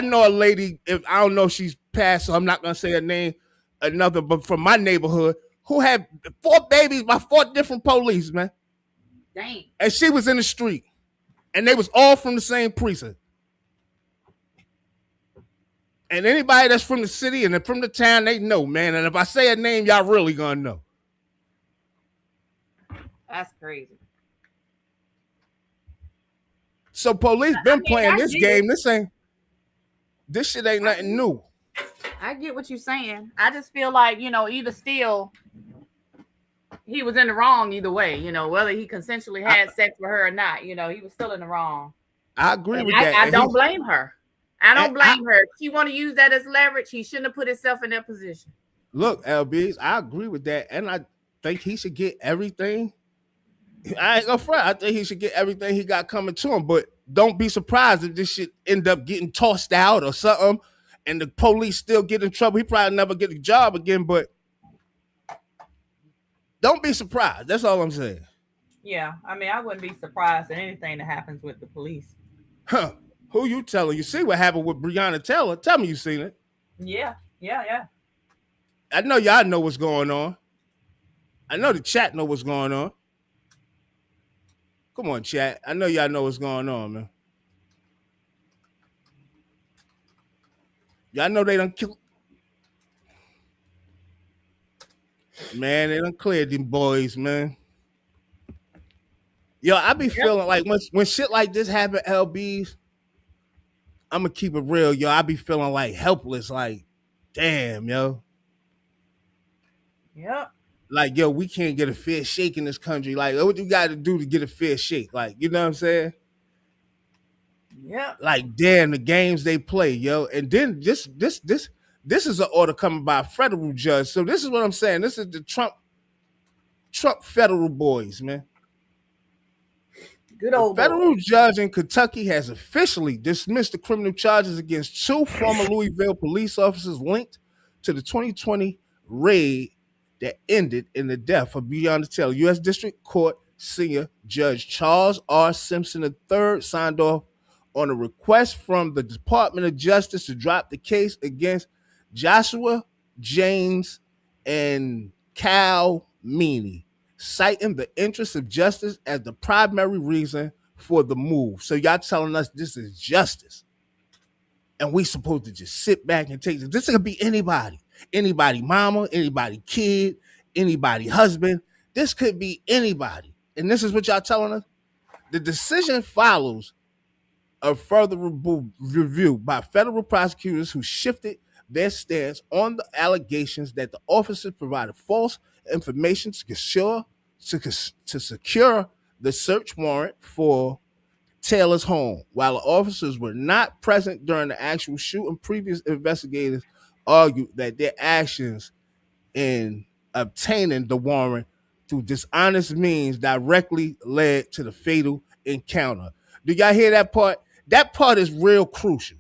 know a lady, if I don't know if she's passed, so I'm not gonna say her name, but from my neighborhood, who had 4 babies by 4 different police, man. Dang. And she was in the street. And they was all from the same precinct. And anybody that's from the city and from the town, they know, man. And if I say a name, y'all really gonna know. That's crazy. So police been playing this game. This shit ain't nothing new. I get what you're saying. I just feel like, either still he was in the wrong either way, whether he consensually had sex with her or not, he was still in the wrong. I agree with that. I don't blame her. I don't blame her. If she want to use that as leverage, he shouldn't have put himself in that position. Look, LBs, I agree with that. And I think he should get everything. I ain't gonna front. I think he should get everything he got coming to him. But don't be surprised if this shit end up getting tossed out or something and the police still get in trouble. He probably never get a job again, but don't be surprised. That's all I'm saying. Yeah, I wouldn't be surprised at anything that happens with the police. Huh. Who you telling? You see what happened with Breonna Taylor? Tell me you seen it. Yeah. I know y'all know what's going on. I know the chat know what's going on. Come on, chat. I know y'all know what's going on, man. Y'all know they done killed. Man, they done cleared them boys, man. Yo, I be feeling like when shit like this happen, LBs, I'm gonna keep it real, yo. I be feeling like helpless, like, damn, yo. Yep. Like, yo, we can't get a fair shake in this country. Like, what you got to do to get a fair shake? Like, you know what I'm saying? Yeah. Like, damn, the games they play, yo. And then this is an order coming by a federal judge. So this is what I'm saying. This is the Trump federal boys, man. Good old federal judge in Kentucky has officially dismissed the criminal charges against 2 former Louisville police officers linked to the 2020 raid that ended in the death of Breonna Taylor. U.S. District Court Senior Judge Charles R. Simpson III signed off on a request from the Department of Justice to drop the case against Joshua James and Cal Meany, citing the interest of justice as the primary reason for the move. So y'all telling us this is justice. And we supposed to just sit back and take this. This could be anybody. Anybody mama, anybody kid, anybody husband. This could be anybody. And this is what y'all telling us? The decision follows a further review by federal prosecutors who shifted their stance on the allegations that the officers provided false information to secure the search warrant for Taylor's home. While the officers were not present during the actual shooting, previous investigators argued that their actions in obtaining the warrant through dishonest means directly led to the fatal encounter. Do y'all hear that part? That part is real crucial,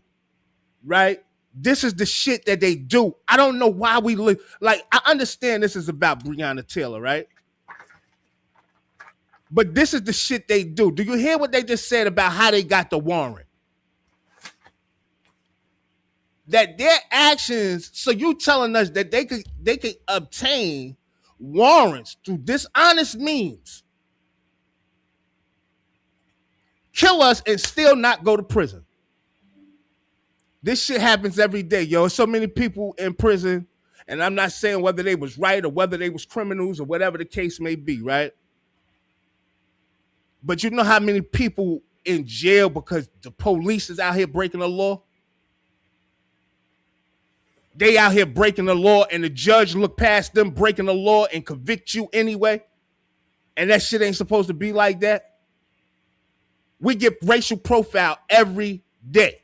right? This is the shit that they do. I don't know why we live. Like, I understand this is about Breonna Taylor, right? But this is the shit they do. Do you hear what they just said about how they got the warrant? That their actions, so you telling us that they could obtain warrants through dishonest means, kill us and still not go to prison. This shit happens every day, yo. So many people in prison, and I'm not saying whether they was right or whether they was criminals or whatever the case may be, right? But you know how many people in jail because the police is out here breaking the law? They out here breaking the law and the judge look past them breaking the law and convict you anyway. And that shit ain't supposed to be like that. We get racial profile every day.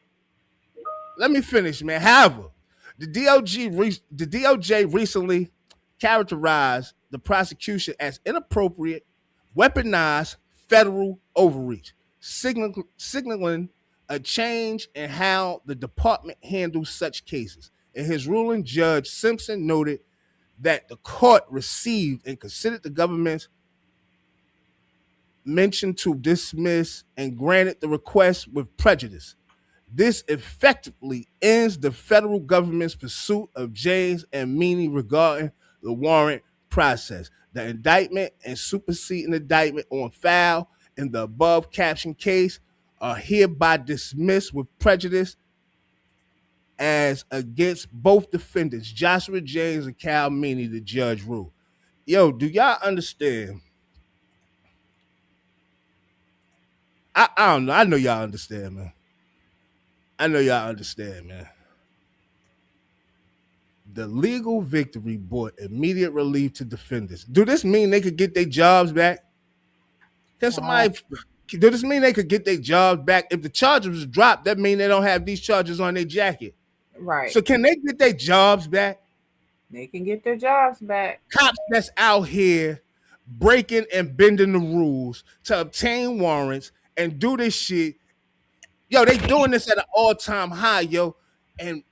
Let me finish, man. However, the DOJ recently characterized the prosecution as inappropriate, weaponized federal overreach, signaling a change in how the department handles such cases. In his ruling, Judge Simpson noted that the court received and considered the government's mention to dismiss and granted the request with prejudice. This effectively ends the federal government's pursuit of James and Meany regarding the warrant process. The indictment and superseding indictment on file in the above captioned case are hereby dismissed with prejudice as against both defendants, Joshua James and Cal Meany, the judge ruled. Yo, do y'all understand? I don't know. I know y'all understand, man. I know y'all understand, man. The legal victory brought immediate relief to defendants. Do this mean they could get their jobs back? Can somebody? Do this mean they could get their jobs back? If the charges was dropped, that means they don't have these charges on their jacket. Right. So can they get their jobs back? They can get their jobs back. Cops that's out here breaking and bending the rules to obtain warrants and do this shit. Yo, they doing this at an all-time high, yo. And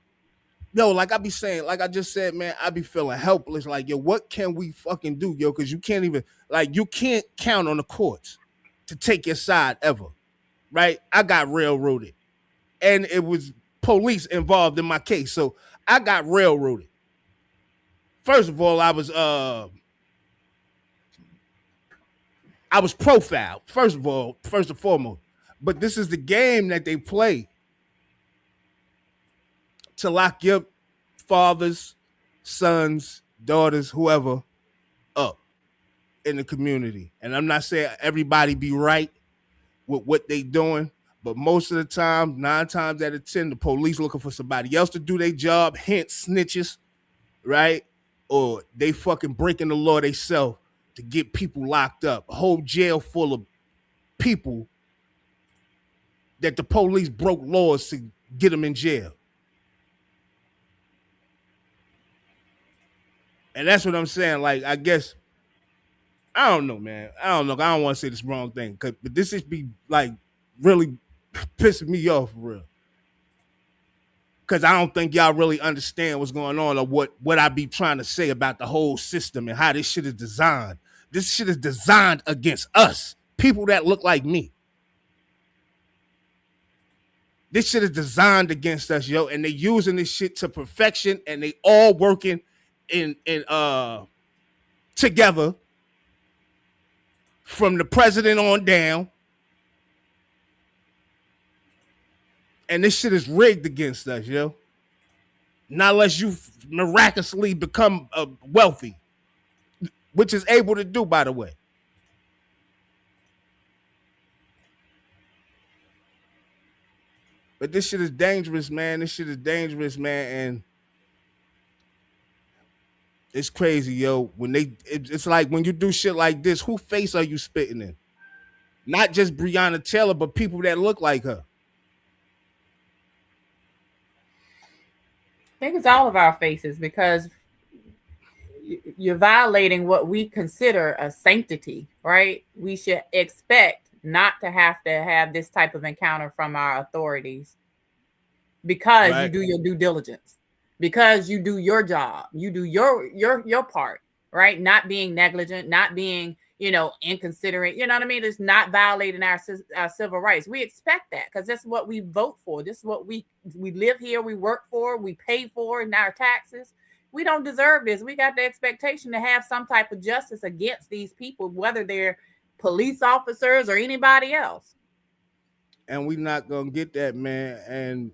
yo, like I be saying, like I just said, man, I be feeling helpless. Like, yo, what can we fucking do, yo? Because you can't even, like, you can't count on the courts to take your side ever, right? I got railroaded, and it was police involved in my case, so I got railroaded. First of all, I was profiled. First and foremost, but this is the game that they play to lock your fathers, sons, daughters, whoever up in the community. And I'm not saying everybody be right with what they doing, but most of the time, 9 times out of 10, the police looking for somebody else to do their job, hence snitches, right? Or they fucking breaking the law themselves to get people locked up. A whole jail full of people that the police broke laws to get them in jail. And that's what I'm saying. Like, I guess, I don't know, man. I don't know. I don't want to say this wrong thing, but this is be like really pissing me off for real. Because I don't think y'all really understand what's going on or what I be trying to say about the whole system and how this shit is designed. This shit is designed against us, people that look like me. This shit is designed against us, yo, and they using this shit to perfection, and they all working in together from the president on down. And this shit is rigged against us, yo. Not unless you miraculously become wealthy, which is able to do, by the way. But this shit is dangerous, man. This shit is dangerous, man. And it's crazy, yo. When it's like when you do shit like this, who face are you spitting in? Not just Breonna Taylor, but people that look like her. I think it's all of our faces, because you're violating what we consider a sanctity, right? We should expect not to have this type of encounter from our authorities, because you do your due diligence, because you do your job, you do your part, right? Not being negligent, not being, inconsiderate, you know what I mean? It's not violating our civil rights. We expect that, because that's what we vote for. This is what we live here, we work for, we pay for in our taxes. We don't deserve this. We got the expectation to have some type of justice against these people, whether they're police officers or anybody else. And we not gonna get that, man. And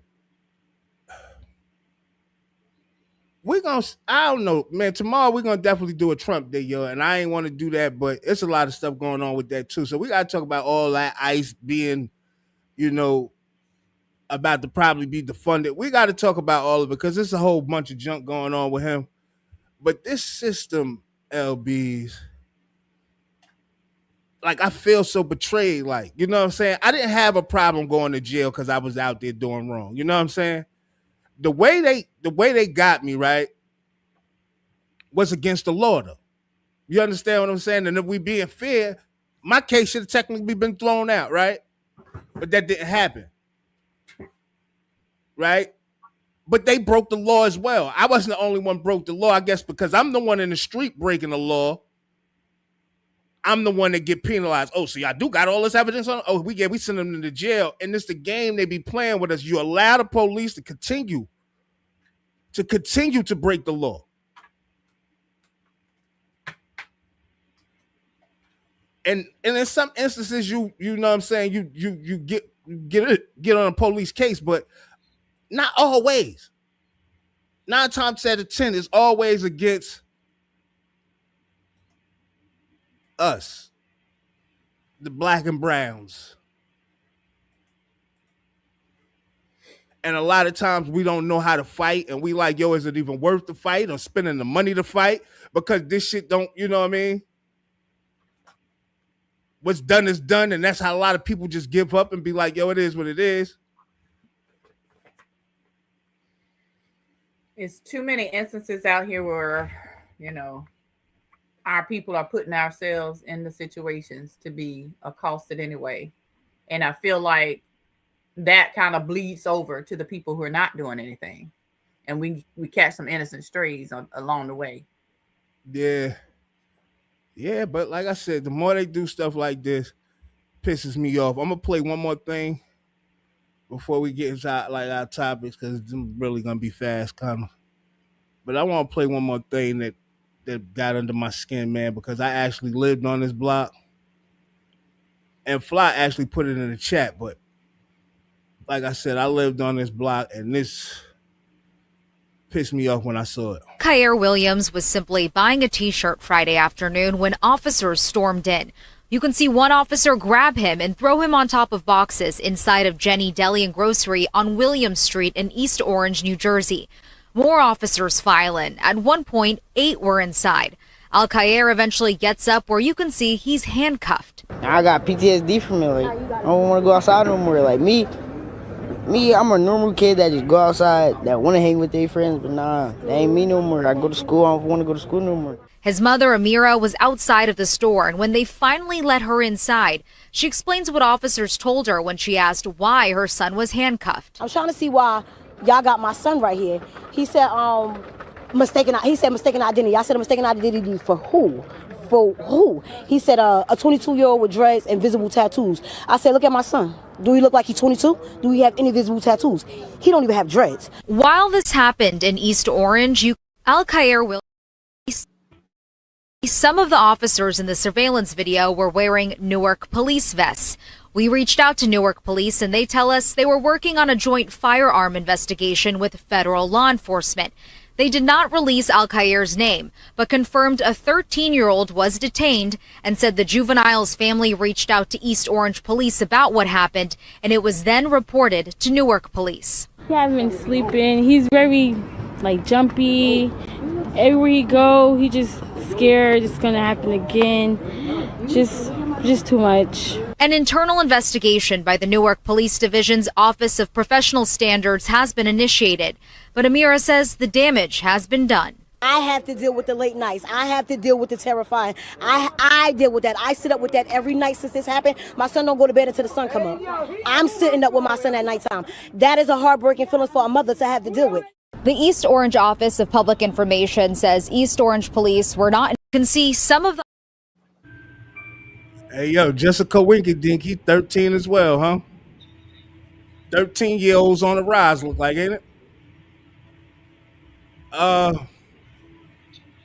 I don't know, man. Tomorrow we're gonna definitely do a Trump Day, yo. And I ain't want to do that, but it's a lot of stuff going on with that too. So we gotta talk about all that ICE being, about to probably be defunded. We gotta talk about all of it, because there's a whole bunch of junk going on with him. But this system, LBs, like, I feel so betrayed. Like, you know what I'm saying? I didn't have a problem going to jail because I was out there doing wrong. You know what I'm saying? The way they got me, right, was against the law, though. You understand what I'm saying? And if we being fair, my case should have technically been thrown out, right? but that didn't happen, right? But they broke the law as well. I wasn't the only one broke the law, I guess, because I'm the one in the street breaking the law. I'm the one that get penalized. Oh, so y'all do got all this evidence on? Oh, we send them to jail, and it's the game they be playing with us. You allow the police to continue to break the law, and in some instances, you know what I'm saying, you get on a police case, but not always. 9 times out of 10 is always against us, the black and browns. And a lot of times we don't know how to fight, and we like, yo, is it even worth the fight or spending the money to fight? Because this shit don't, you know what I mean? What's done is done, and that's how a lot of people just give up and be like, yo, it is what it is. It's too many instances out here where, you know, our people are putting ourselves in the situations to be accosted anyway. And I feel like that kind of bleeds over to the people who are not doing anything. And we catch some innocent strays along the way. Yeah. Yeah, but like I said, the more they do stuff like this, pisses me off. I'm going to play one more thing before we get into our topics, because it's really going to be fast, kind of. But I want to play one more thing that got under my skin, man, because I actually lived on this block. And Fly actually put it in the chat, but like I said, I lived on this block, and this pissed me off when I saw it. Kyer Williams was simply buying a t-shirt Friday afternoon when officers stormed in. You can see one officer grab him and throw him on top of boxes inside of Jenny Deli and Grocery on Williams Street in East Orange, New Jersey. More officers file in. At one point, 8 were inside. Al-Khair eventually gets up where you can see he's handcuffed. I got PTSD from it. Like, I don't want to go outside no more. Like me, I'm a normal kid that just go outside, that want to hang with their friends, but nah, that ain't me no more. I go to school, I don't want to go to school no more. His mother, Amira, was outside of the store, and when they finally let her inside, she explains what officers told her when she asked why her son was handcuffed. I'm trying to see why y'all got my son right here. He said, mistaken identity. I said, mistaken identity for who? For who? He said, a 22-year-old with dreads and visible tattoos. I said, look at my son. Do he look like he's 22? Do he have any visible tattoos? He don't even have dreads. While this happened in East Orange, Al-Khair will. Some of the officers in the surveillance video were wearing Newark police vests. We reached out to Newark police, and they tell us they were working on a joint firearm investigation with federal law enforcement. They did not release Al-Khair's name, but confirmed a 13-year-old was detained and said the juvenile's family reached out to East Orange police about what happened, and it was then reported to Newark police. He hasn't been sleeping. He's very, jumpy. Everywhere he go, he just scared it's going to happen again. Just too much. An internal investigation by the Newark Police Division's Office of Professional Standards has been initiated, but Amira says the damage has been done. I have to deal with the late nights. I have to deal with the terrifying. I deal with that. I sit up with that every night since this happened. My son don't go to bed until the sun come up. I'm sitting up with my son at nighttime. That is a heartbreaking feeling for a mother to have to deal with. The East Orange Office of Public Information says East Orange police were not. Can see some of the. Hey, yo, Jessica Winky Dinky, 13 as well, huh? 13-year-olds on the rise, look like, ain't it?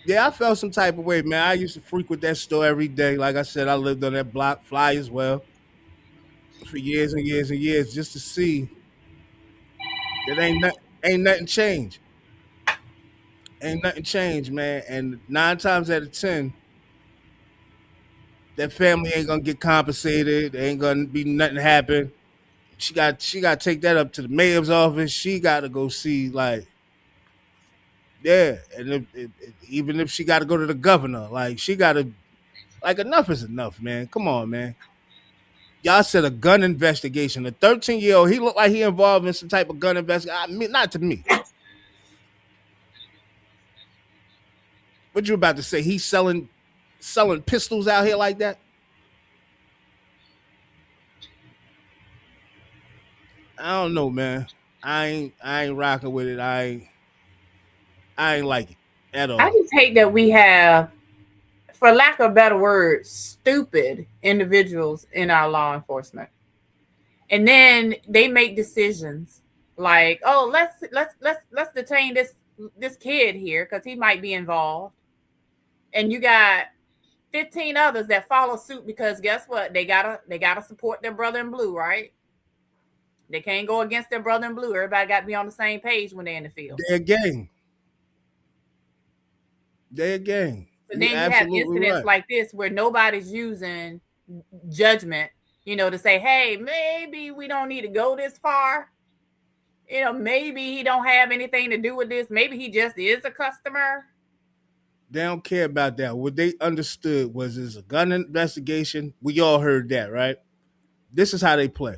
Yeah, I felt some type of way, man. I used to frequent that store every day. Like I said, I lived on that block, Fly as well, for years and years and years, just to see that ain't nothing changed. Ain't nothing changed, man. And 9 times out of 10, that family ain't gonna get compensated. There ain't gonna be nothing happen. She got to take that up to the mayor's office. She got to go see, like, yeah. And even if she got to go to the governor, like, she got to, like, enough is enough, man. Come on, man. Y'all said a gun investigation. A 13-year-old, he looked like he involved in some type of gun investigation. I mean, not to me. What you about to say? He's selling pistols out here like that? I don't know, man. I ain't rocking with it. I ain't like it at all. I just hate that we have, for lack of a better word, stupid individuals in our law enforcement. And then they make decisions like, oh, let's detain this kid here because he might be involved. And you got 15 others that follow suit because guess what? They gotta support their brother in blue, right? They can't go against their brother in blue. Everybody got to be on the same page when they're in the field. They're a gang. They're a gang. So then you have incidents like this where nobody's using judgment, to say, hey, maybe we don't need to go this far. Maybe he don't have anything to do with this. Maybe he just is a customer. They don't care about that. What they understood was it's a gun investigation. We all heard that, right? This is how they play.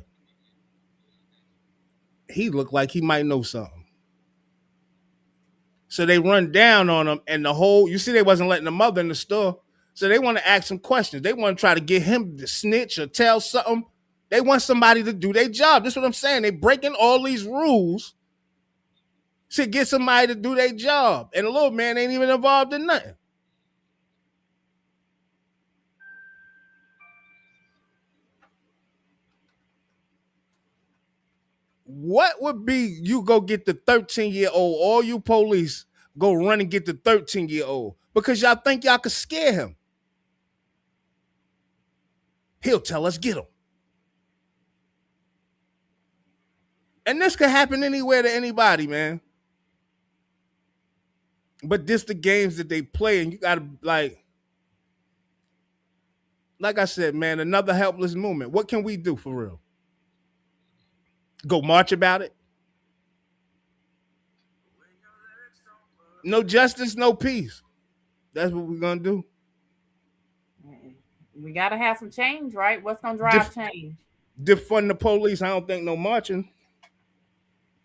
He looked like he might know something. So they run down on him and you see they wasn't letting the mother in the store. So they want to ask him questions. They want to try to get him to snitch or tell something. They want somebody to do their job. That's what I'm saying. They breaking all these rules to get somebody to do their job. And the little man ain't even involved in nothing. What would be you go get the 13-year-old, all you police go run and get the 13-year-old because y'all think y'all could scare him. He'll tell us, get him. And this could happen anywhere to anybody, man. But this the games that they play, and you gotta like I said, man, another helpless movement. What can we do for real? Go march about it? No justice, no peace. That's what we're gonna do. We gotta have some change, right? What's gonna drive change? Defund the police. I don't think no marching.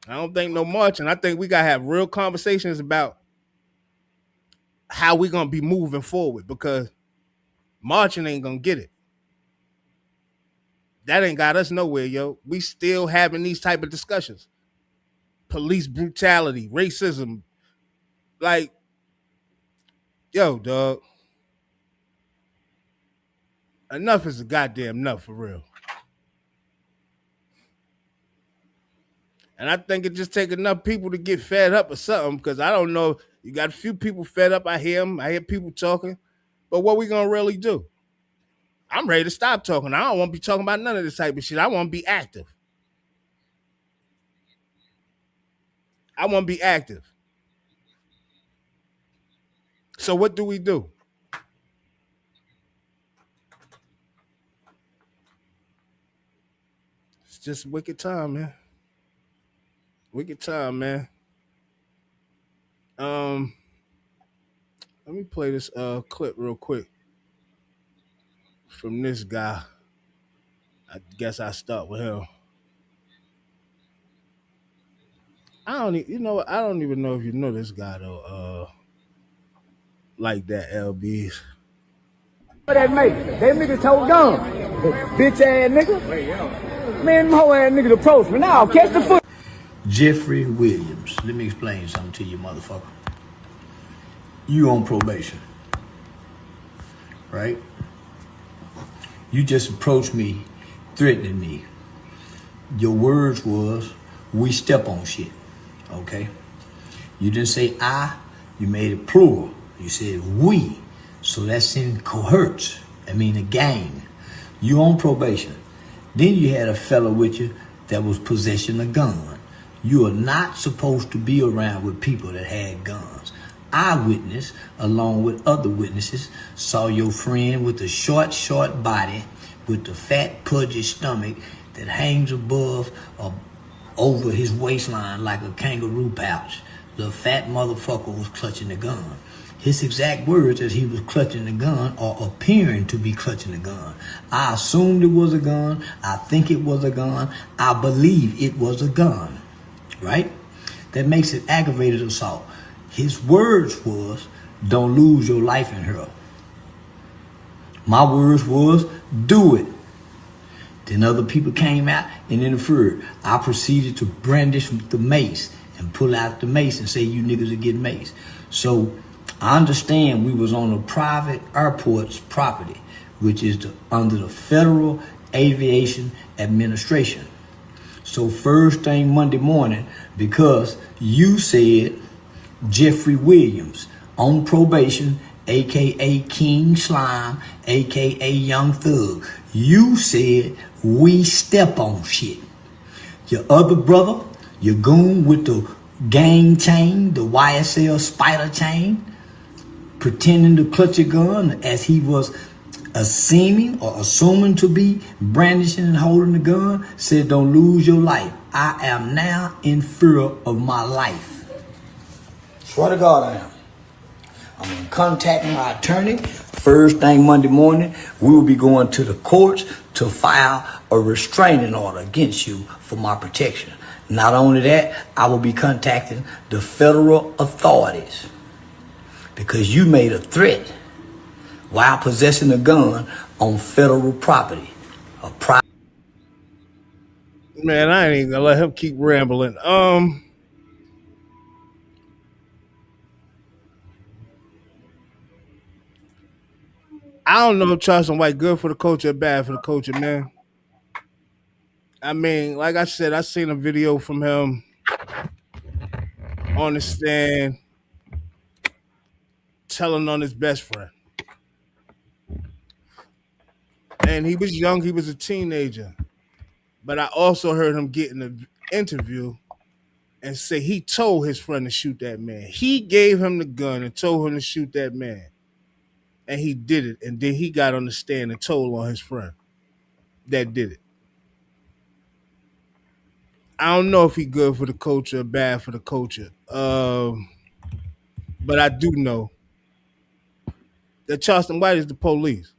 I think we gotta have real conversations about how we gonna be moving forward because marching ain't gonna get it. That ain't got us nowhere, yo. We still having these type of discussions. Police brutality, racism. Like, yo, dog. Enough is a goddamn enough for real. And I think it just take enough people to get fed up or something because I don't know. You got a few people fed up. I hear them. I hear people talking. But what we gonna really do? I'm ready to stop talking. I don't want to be talking about none of this type of shit. I want to be active. So what do we do? It's just wicked time, man. Wicked time, man. Let me play this clip real quick from this guy. I guess I start with him. I don't even know if you know this guy though. Like that, LBs. What that make? That nigga told gun. Bitch ass nigga. Man, them hoe ass niggas approach me now. Catch the foot. Jeffrey Williams. Let me explain something to you, motherfucker. You on probation, right? You just approached me, threatening me. Your words was, we step on shit, okay? You didn't say I, you made it plural. You said we, so that's in cohorts. I mean a gang. You on probation. Then you had a fella with you that was possessing a gun. You are not supposed to be around with people that had guns. Eyewitness, along with other witnesses, saw your friend with the short body, with the fat, pudgy stomach that hangs above or over his waistline like a kangaroo pouch. The fat motherfucker was clutching the gun. His exact words as he was clutching the gun or appearing to be clutching the gun. I assumed it was a gun. I think it was a gun. I believe it was a gun, right? That makes it aggravated assault. His words was, don't lose your life in her. My words was, do it. Then other people came out and interfered. I proceeded to brandish the mace and pull out the mace and say, you niggas are getting maced. So I understand we was on a private airport's property, which is under the Federal Aviation Administration. So first thing Monday morning, because you said Jeffrey Williams on probation, AKA King Slime, AKA Young Thug, you said we step on shit. Your other brother, your goon with the gang chain, the YSL spider chain, pretending to clutch a gun as he was assuming to be brandishing and holding the gun, said don't lose your life. I am now in fear of my life. Swear to God I am. I'm going to contact my attorney. First thing Monday morning, we will be going to the courts to file a restraining order against you for my protection. Not only that, I will be contacting the federal authorities because you made a threat while possessing a gun on federal property. Man, I ain't even gonna let him keep rambling. I don't know if Charleston White good for the culture or bad for the culture, man. I mean, like I said, I seen a video from him on the stand telling on his best friend. And he was young, he was a teenager. But I also heard him get in an interview and say he told his friend to shoot that man. He gave him the gun and told him to shoot that man. And he did it. And then he got on the stand and told on his friend that did it. I don't know if he good for the culture or bad for the culture. But I do know that Charleston White is the police.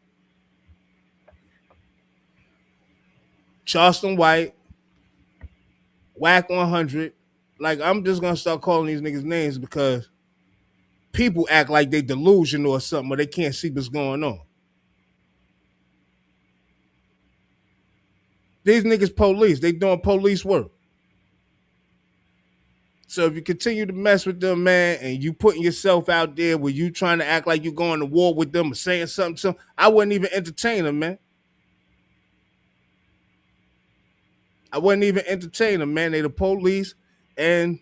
Charleston White, Whack 100. Like, I'm just going to start calling these niggas names because people act like they delusional or something or they can't see what's going on. These niggas police. They doing police work. So if you continue to mess with them, man, and you putting yourself out there where you trying to act like you going to war with them or saying something to them, I wouldn't even entertain them, man. I wouldn't even entertain them, man. They the police, and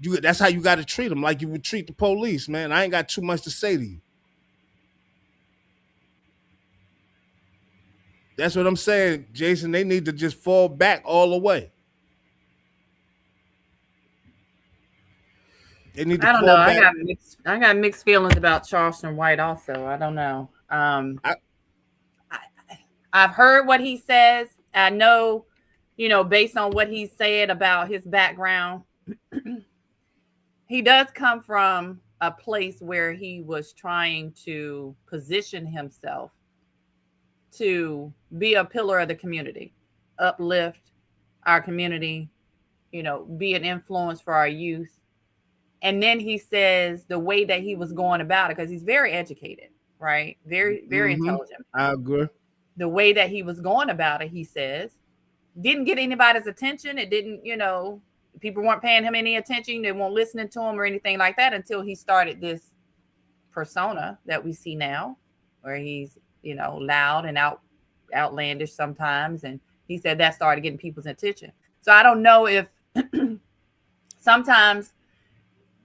that's how you got to treat them, like you would treat the police, man. I ain't got too much to say to you. That's what I'm saying, Jason. They need to just fall back all the way. They need to I don't fall know. back. I got mixed feelings about Charleston White also. I don't know. I've heard what he says. I know, based on what he said about his background, he does come from a place where he was trying to position himself to be a pillar of the community, uplift our community, be an influence for our youth. And then he says the way that he was going about it, because he's very educated, right? Very, very intelligent. I agree. The way that he was going about it, he says, didn't get anybody's attention. It didn't, people weren't paying him any attention. They weren't listening to him or anything like that until he started this persona that we see now, where he's, loud and outlandish sometimes. And he said that started getting people's attention. So I don't know if sometimes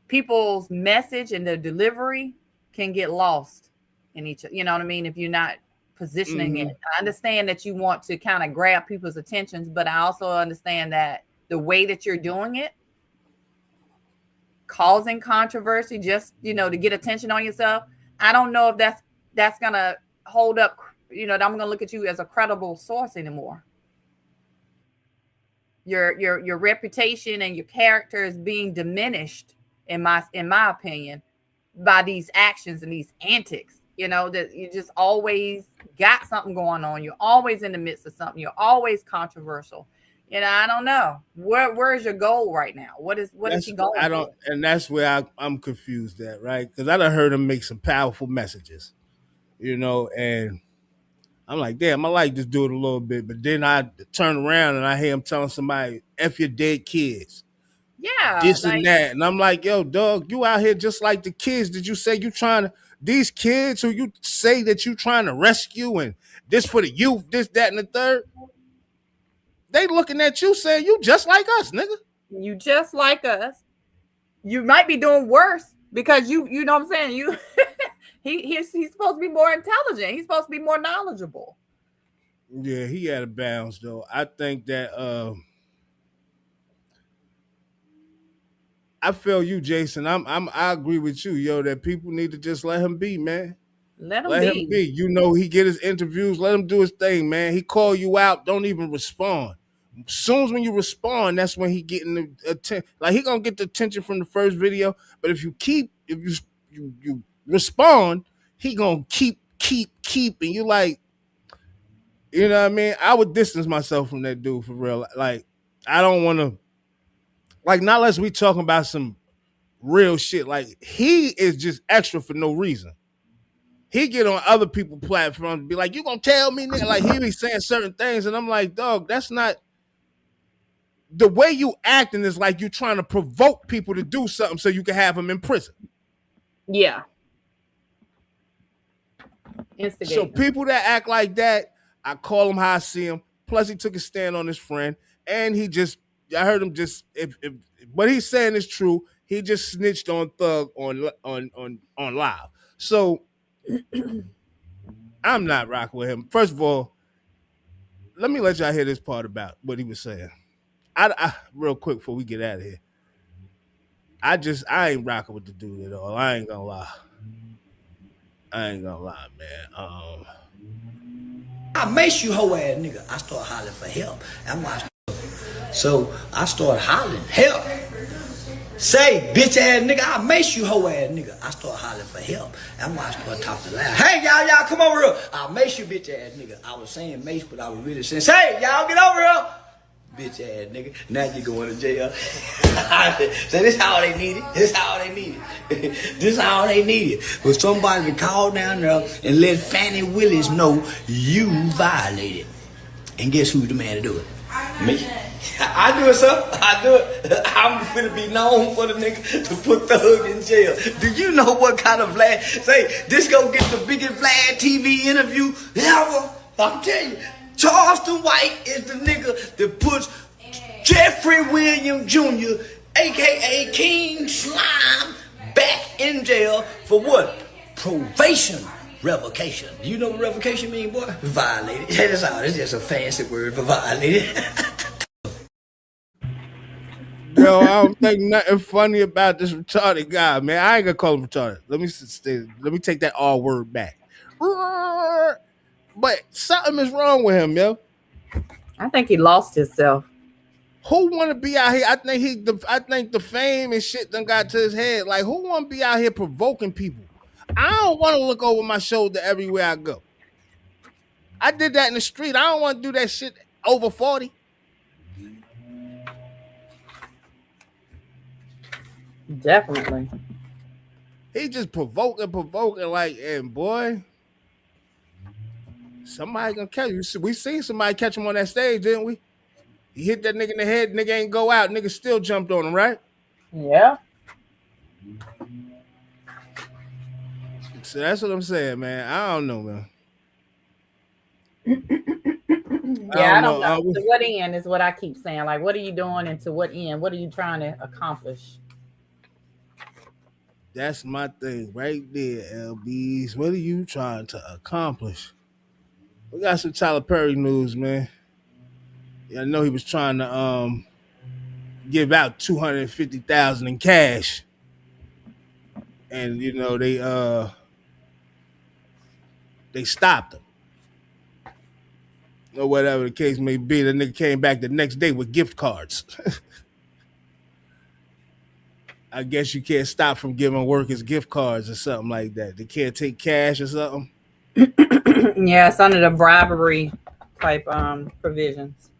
people's message and their delivery can get lost in each, you know what I mean? If you're not positioning it. I understand that you want to kind of grab people's attentions, but I also understand that the way that you're doing it, causing controversy just, to get attention on yourself. I don't know if that's going to hold up, I'm going to look at you as a credible source anymore. Your reputation and your character is being diminished, in my opinion, by these actions and these antics. That you just always got something going on. You're always in the midst of something. You're always controversial. I don't know. Where's your goal right now? What is he going for? And that's where I'm confused at, right? Because I done heard him make some powerful messages, and I'm like, damn, I like this dude a little bit. But then I turn around and I hear him telling somebody, F your dead kids. Yeah. This and that. And I'm like, yo, dog, you out here just like the kids. Did you say you trying to, these kids who you say that you trying to rescue and this for the youth, this, that, and the third? They looking at you saying, you just like us, nigga. You just like us. You might be doing worse because you know what I'm saying? You he's supposed to be more intelligent. He's supposed to be more knowledgeable. Yeah, he had a bounce though. I think that I feel you, Jason. I agree with you, yo, that people need to just let him be, man. Let him be. You know, he get his interviews, let him do his thing, man. He call you out, don't even respond. As soon as when you respond, that's when he getting the attention. Like he gonna get the attention from the first video, but if you respond, he gonna keep, and you like, you know what I mean? I would distance myself from that dude for real. Like I don't want to, like not unless we talking about some real shit. Like he is just extra for no reason. He get on other people's platforms and be like, you gonna tell me, nigga? Like he be saying certain things, and I'm like, dog, that's not the way you acting. Is like you trying to provoke people to do something so you can have them in prison. Yeah. Instigate. So people that act like that, I call them how I see them. Plus, he took a stand on his friend, and I heard him just if what he's saying is true. He just snitched on Thug on live. So I'm not rocking with him. First of all, let me let y'all hear this part about what he was saying. I real quick before we get out of here. I ain't rocking with the dude at all. I ain't gonna lie, man. I mace you hoe ass nigga. I start hollering for help. So I start hollering help. Say bitch ass nigga, I mace you hoe ass nigga. I start hollering for help. And I start talking loud. Hey y'all come over here. I mace you bitch ass nigga. I was saying mace, but I was really saying, say y'all get over here. Bitch ass nigga. Now you going to jail. So this how they need it. This how they need it. This how they need it. For somebody to call down there and let Fannie Willis know you violated. And guess who's the man to do it? Me. I do it, sir. I do it. I'm finna be known for the nigga to put Thug in jail. Do you know what kind of Vlad? Say, this gonna get the biggest Vlad TV interview ever. I'm telling you. Charleston White is the nigga that puts Jeffrey Williams Jr., a.k.a. King Slime, back in jail for what? Probation revocation. You know what revocation mean, boy? Violated. That's all. It's just a fancy word for violated. Yo, I don't think nothing funny about this retarded guy, man. I ain't gonna call him retarded. Let me take that R word back. But something is wrong with him, yo. I think he lost himself. Who want to be out here? I think the fame and shit done got to his head. Like, who want to be out here provoking people? I don't want to look over my shoulder everywhere I go. I did that in the street. I don't want to do that shit over 40. Definitely. He just provoking, like, and boy, somebody gonna catch you. We seen somebody catch him on that stage, didn't we? He hit that nigga in the head, nigga ain't go out, nigga still jumped on him, right? Yeah. So that's what I'm saying, man. I don't know, man. I don't know. To what end is what I keep saying. Like, what are you doing and to what end? What are you trying to accomplish? That's my thing right there, LBs. What are you trying to accomplish? We got some Tyler Perry news, man. Yeah, I know he was trying to give out $250,000 in cash. And you know, they stopped him. Or whatever the case may be. The nigga came back the next day with gift cards. I guess you can't stop from giving workers gift cards or something like that. They can't take cash or something. Yeah, it's under the bribery type provisions.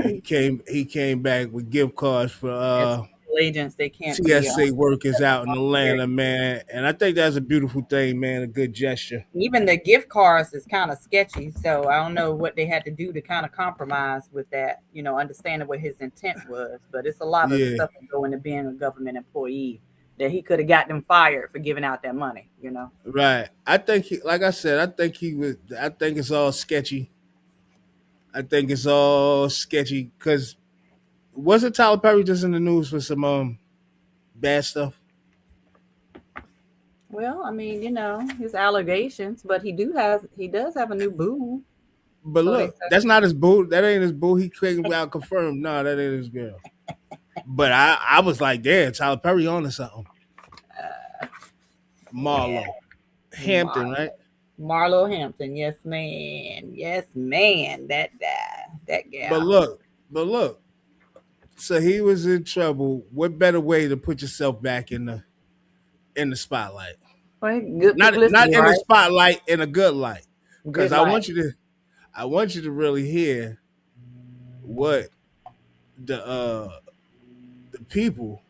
He came back with gift cards for agents, they can't be TSA workers out in Atlanta, man. And I think that's a beautiful thing, man. A good gesture. even the gift cards is kind of sketchy. So I don't know what they had to do to kind of compromise with that, understanding what his intent was. But it's a lot of stuff that go into being a government employee that he could have got them fired for giving out that money, Right. I think like I said, I think it's all sketchy. I think it's all sketchy because wasn't Tyler Perry just in the news for some bad stuff? Well, I mean, his allegations, but he does have a new boo. But look, that's not his boo. That ain't his boo. He came out confirmed. No, that ain't his girl. But I was like, damn, Tyler Perry on to something. Marlo Hampton, right? Marlo Hampton, yes, man. That gal. But look. So he was in trouble. What better way to put yourself back in the spotlight? Well, good not in the spotlight, in a good light. Because I want you to really hear what the people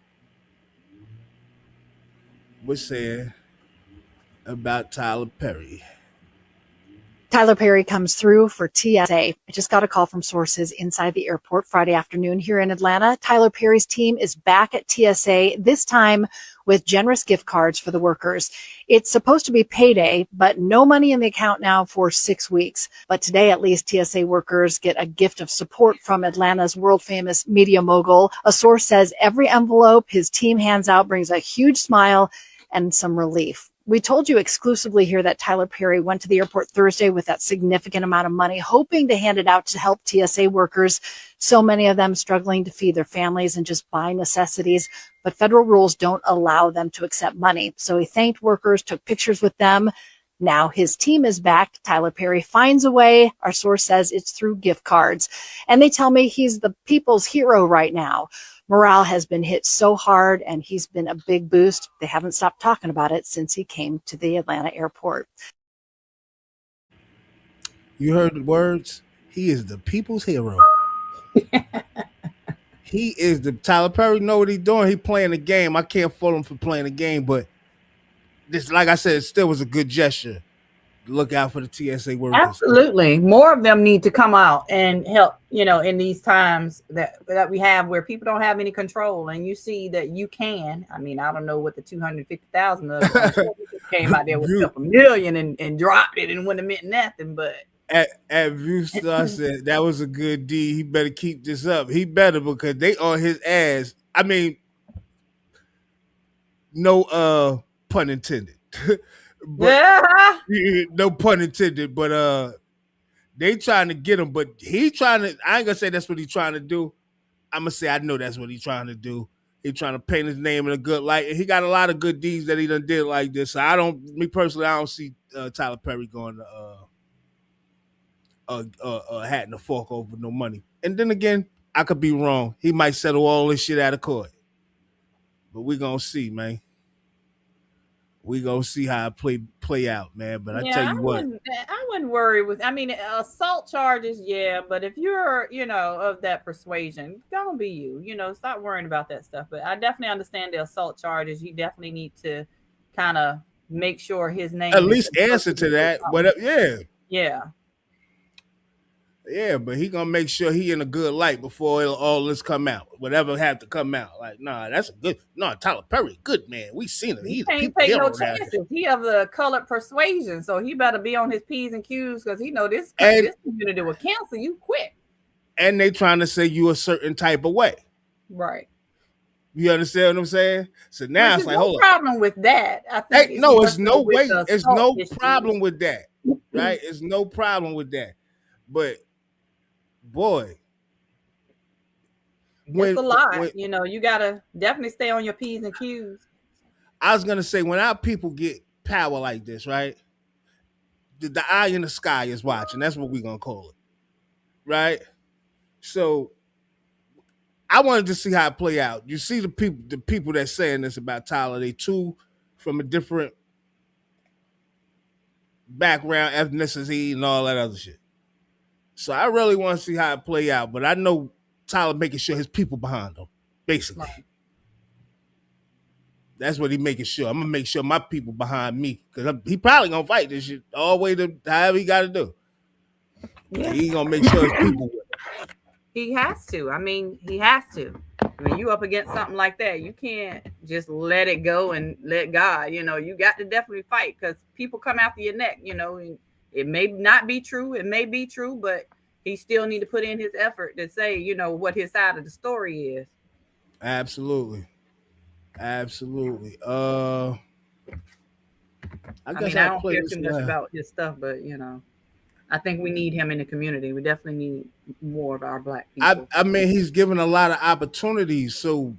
were saying about Tyler Perry. Tyler Perry comes through for TSA. I just got a call from sources inside the airport Friday afternoon here in Atlanta. Tyler Perry's team is back at TSA, this time with generous gift cards for the workers. It's supposed to be payday, but no money in the account now for 6 weeks. But today, at least, TSA workers get a gift of support from Atlanta's world-famous media mogul. A source says every envelope his team hands out brings a huge smile and some relief. We told you exclusively here that Tyler Perry went to the airport Thursday with that significant amount of money, hoping to hand it out to help TSA workers, so many of them struggling to feed their families and just buy necessities. But federal rules don't allow them to accept money. So he thanked workers, took pictures with them. Now his team is back. Tyler Perry finds a way. Our source says it's through gift cards. And they tell me he's the people's hero right now. Morale has been hit so hard, and he's been a big boost. They haven't stopped talking about it since he came to the Atlanta airport. You heard the words? He is the people's hero. He is the Tyler Perry. Know what he's doing. He playing the game. I can't fault him for playing the game, but this, like I said, it still was a good gesture. Look out for the TSA workers. Absolutely. More of them need to come out and help, in these times that we have where people don't have any control, and you see that you can. I mean, I don't know what the 250,000 of came out there with a couple million and dropped it and wouldn't have meant nothing, but at Viewstar said that was a good deed. He better keep this up. He better, because they on his ass. I mean, no pun intended. But, no pun intended, but they trying to get him, but he trying to, I ain't gonna say that's what he's trying to do. I'm gonna say I know that's what he's trying to do. He's trying to paint his name in a good light, and he got a lot of good deeds that he done did like this. So me personally, I don't see Tyler Perry going to hat and a fork over no money. And then again, I could be wrong. He might settle all this shit out of court, but we gonna see, man. We gonna see how it play out, man. But I tell you what, I wouldn't worry with. I mean, assault charges, yeah. But if you're, of that persuasion, don't be you. Stop worrying about that stuff. But I definitely understand the assault charges. You definitely need to kind of make sure his name at least answer to that. Whatever, yeah. Yeah, but he gonna make sure he in a good light before all this come out. Whatever have to come out. Like, that's a good. Tyler Perry, good man. We seen him. He can't take no chances. He of the colored persuasion, so he better be on his P's and Q's, because he know this community will cancel you quick. And they trying to say you a certain type of way. Right. You understand what I'm saying? So now it's like, hold on. Problem with that? I think it's no way. It's no problem with that. Right? It's no problem with that. But boy, it's a lot. You gotta definitely stay on your P's and Q's. I was gonna say, when our people get power like this, right? The eye in the sky is watching. That's what we're gonna call it, right? So I wanted to see how it play out. You see the people that saying this about Tyler, they too from a different background, ethnicity, and all that other shit. So I really want to see how it play out, but I know Tyler making sure his people behind him, basically. That's what he making sure. I'm gonna make sure my people behind me, because he probably gonna fight this shit all the way to however he got to do. Yeah. He gonna make sure his people win. He has to. I mean, he has to. I mean, you up against something like that, you can't just let it go and let God. You got to definitely fight, because people come after your neck. And it may not be true. It may be true, but he still need to put in his effort to say, what his side of the story is. Absolutely. I don't care too much about his stuff, but I think we need him in the community. We definitely need more of our Black people. I mean, he's given a lot of opportunities, so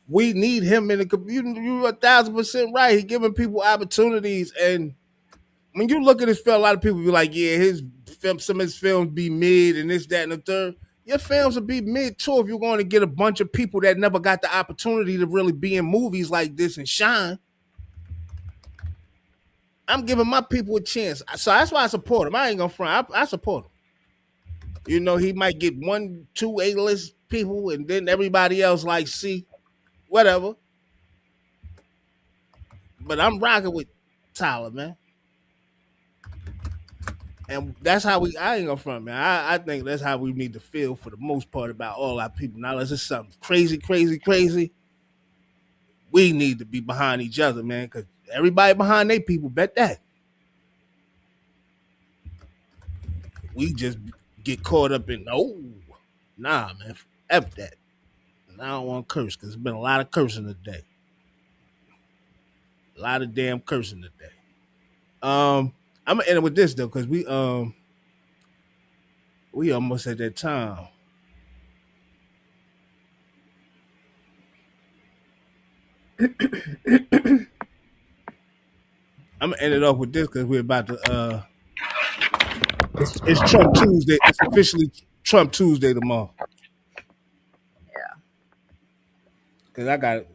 we need him in the community. You're 1,000% right. He's giving people opportunities, and when you look at his film, a lot of people be like, "Yeah, some of his films be mid and this, that, and the third." Your films will be mid too if you're going to get a bunch of people that never got the opportunity to really be in movies like this and shine. I'm giving my people a chance. So that's why I support him. I ain't gonna front. I support him. He might get 1, 2 A-list people, and then everybody else like C, whatever. But I'm rocking with Tyler, man. And that's how I ain't gonna front, man. I think that's how we need to feel for the most part about all our people. Now, unless it's something crazy, we need to be behind each other, man, because everybody behind their people, bet that. We just get caught up in, nah, man, F that. And I don't want to curse, because there's been a lot of cursing today. A lot of damn cursing today. I'm gonna end it with this though, because we almost at that time. I'm gonna end it off with this because we're about to. It's Trump Tuesday. It's officially Trump Tuesday tomorrow. Yeah. Because I got,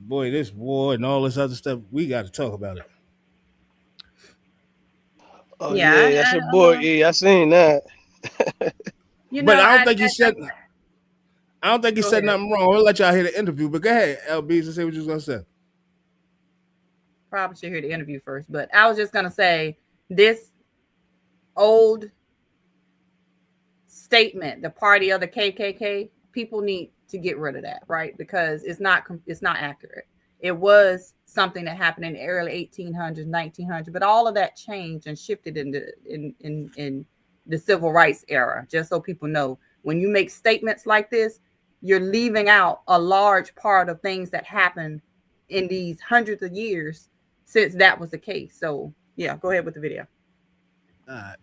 this war and all this other stuff. We got to talk about it. Oh yeah, that's your boy. Yeah, I seen that. But I don't think he said. I don't think he said nothing wrong. I'll let y'all hear the interview. But go ahead, LB, to say what you was gonna say. Probably should hear the interview first, but I was just gonna say this old statement, the party of the KKK, people need to get rid of that, right? Because it's not accurate. It was something that happened in the early 1800s, 1900s, but all of that changed and shifted in the civil rights era. Just so people know, when you make statements like this, you're leaving out a large part of things that happened in these hundreds of years since that was the case. So yeah, go ahead with the video. All right.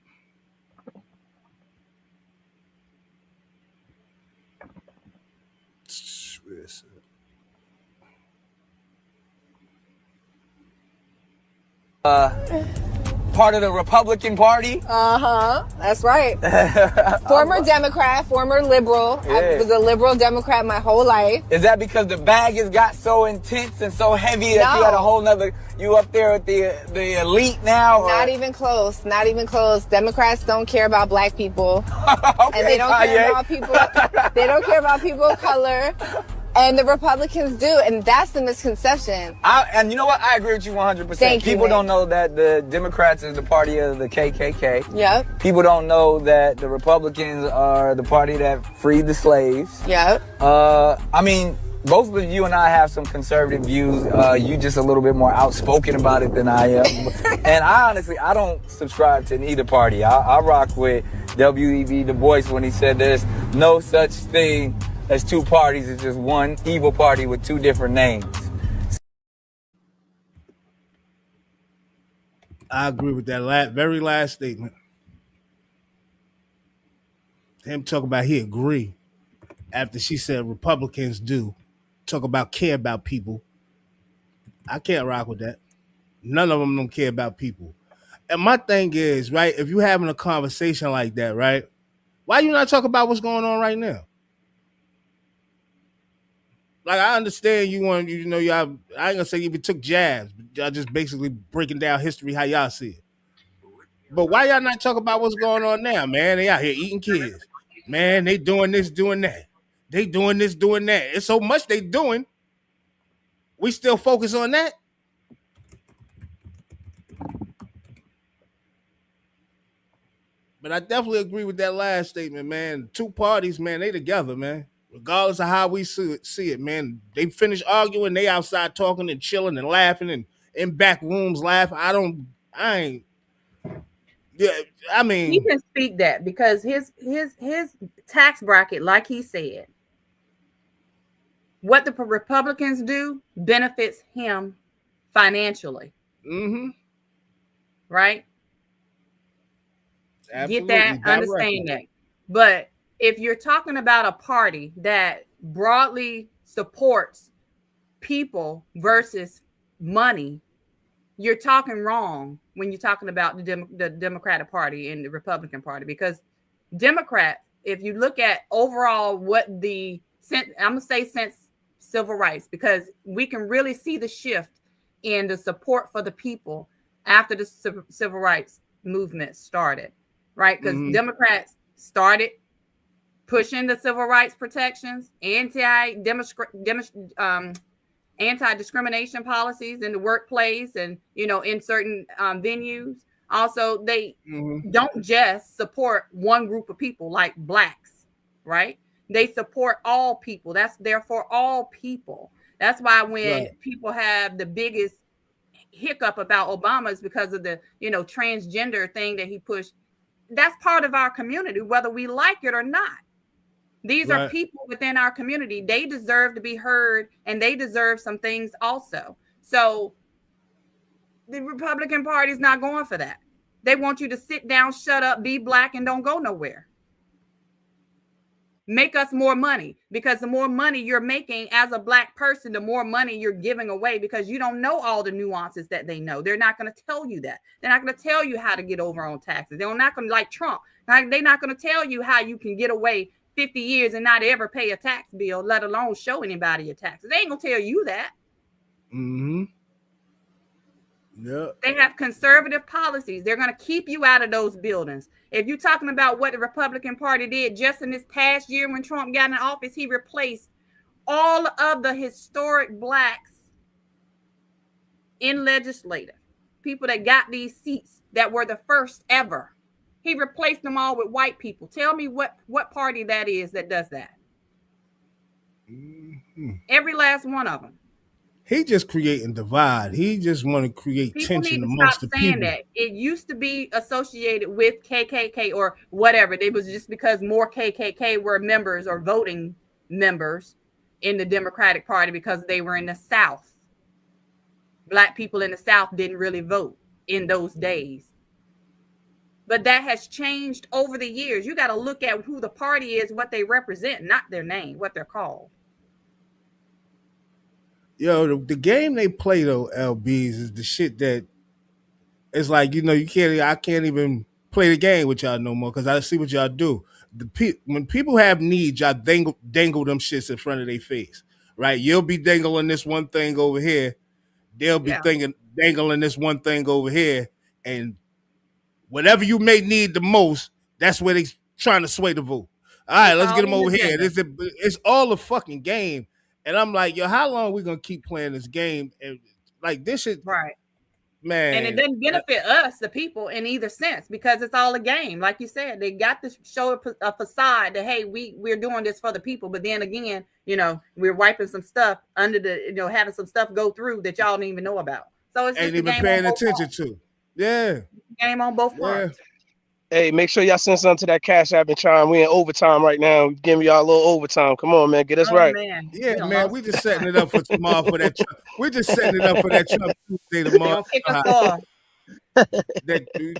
Part of the Republican Party. That's right. Former Democrat, former liberal. Yeah. I was a liberal Democrat my whole life. Is that because the bag has got so intense and so heavy that you had a whole nother, you up there with the elite now? Or? Not even close. Not even close. Democrats don't care about black people. Okay, and they don't care about people. They don't care about people of color. And the Republicans do, and that's the misconception. And you know what? I agree with you 100%. Thank you, People man. don't know that the Democrats is the party of the KKK. Yep. People don't know that the Republicans are the party that freed the slaves. Yep. I mean, both of you and I have some conservative views. You just a little bit more outspoken about it than I am. And I don't subscribe to neither party. I rock with W.E.B. Du Bois when he said there's no such thing as two parties. It's just one evil party with two different names. I agree with that very last statement. Him talking about he agree after she said Republicans do talk about care about people. I can't rock with that. None of them don't care about people. And my thing is, right, if you're having a conversation like that, right, why you not talking about what's going on right now? Like, I understand y'all, I ain't gonna say even took jabs, but y'all just basically breaking down history how y'all see it. But why y'all not talk about what's going on now, man? They out here eating kids. Man, they doing this, doing that. They doing this, doing that. It's so much they doing. We still focus on that? But I definitely agree with that last statement, man. Two parties, man, they together, man. Regardless of how we see it, man. They finish arguing, they outside talking and chilling and laughing and in back rooms laughing. I ain't. Yeah, I He mean, can speak that because his tax bracket, like he said, what the Republicans do benefits him financially. Mm-hmm. Right? Absolutely. Get that, understand that. But if you're talking about a party that broadly supports people versus money, you're talking wrong when you're talking about the Democratic Party and the Republican Party, because Democrats, if you look at overall what I'm gonna say since civil rights, because we can really see the shift in the support for the people after the civil rights movement started, right? Because Democrats started pushing the civil rights protections, anti-discrimination policies in the workplace and, in certain venues. Also, they don't just support one group of people like blacks, right? They support all people. That's therefore all people. That's why when people have the biggest hiccup about Obama is because of the, transgender thing that he pushed. That's part of our community, whether we like it or not. These are people within our community. They deserve to be heard, and they deserve some things also. So the Republican Party is not going for that. They want you to sit down, shut up, be black, and don't go nowhere. Make us more money, because the more money you're making as a black person, the more money you're giving away, because you don't know all the nuances that they know. They're not going to tell you that. They're not going to tell you how to get over on taxes. They're not going to, like Trump, they're not going to tell you how you can get away 50 years and not ever pay a tax bill, let alone show anybody your taxes. They ain't going to tell you that. Mm-hmm. Yeah. They have conservative policies. They're going to keep you out of those buildings. If you're talking about what the Republican Party did just in this past year when Trump got in office, he replaced all of the historic blacks in legislative, people that got these seats that were the first ever. He replaced them all with white people. Tell me what party that is that does that. Mm-hmm. Every last one of them. He just creating divide. He just want to create people tension need to amongst stop the saying people. That. It used to be associated with KKK or whatever. It was just because more KKK were members or voting members in the Democratic Party because they were in the South. Black people in the South didn't really vote in those days. But that has changed over the years. You got to look at who the party is, what they represent, not their name, what they're called. Yo, the game they play though, LBs, is the shit that it's like, I can't even play the game with y'all no more because I see what y'all do. When people have needs, y'all dangle them shits in front of their face, right? You'll be dangling this one thing over here. They'll be dangling this one thing over here, and whatever you may need the most, that's where they trying to sway the vote. All right, let's get them over here. It's all a fucking game. And I'm like, yo, how long are we going to keep playing this game? And like, this shit. Right. Man. And it doesn't benefit us, the people, in either sense, because it's all a game. Like you said, they got to show a facade that, hey, we're doing this for the people. But then again, we're wiping some stuff under the, having some stuff go through that y'all don't even know about. So it's just ain't even paying attention to. Yeah. Game on both parts. Hey, make sure y'all send something to that Cash App and Chime. We in overtime right now. Giving y'all a little overtime. Come on, man. Get us right. Man. Yeah, man. We just setting it up for tomorrow for that. We just setting it up for that Trump Tuesday tomorrow.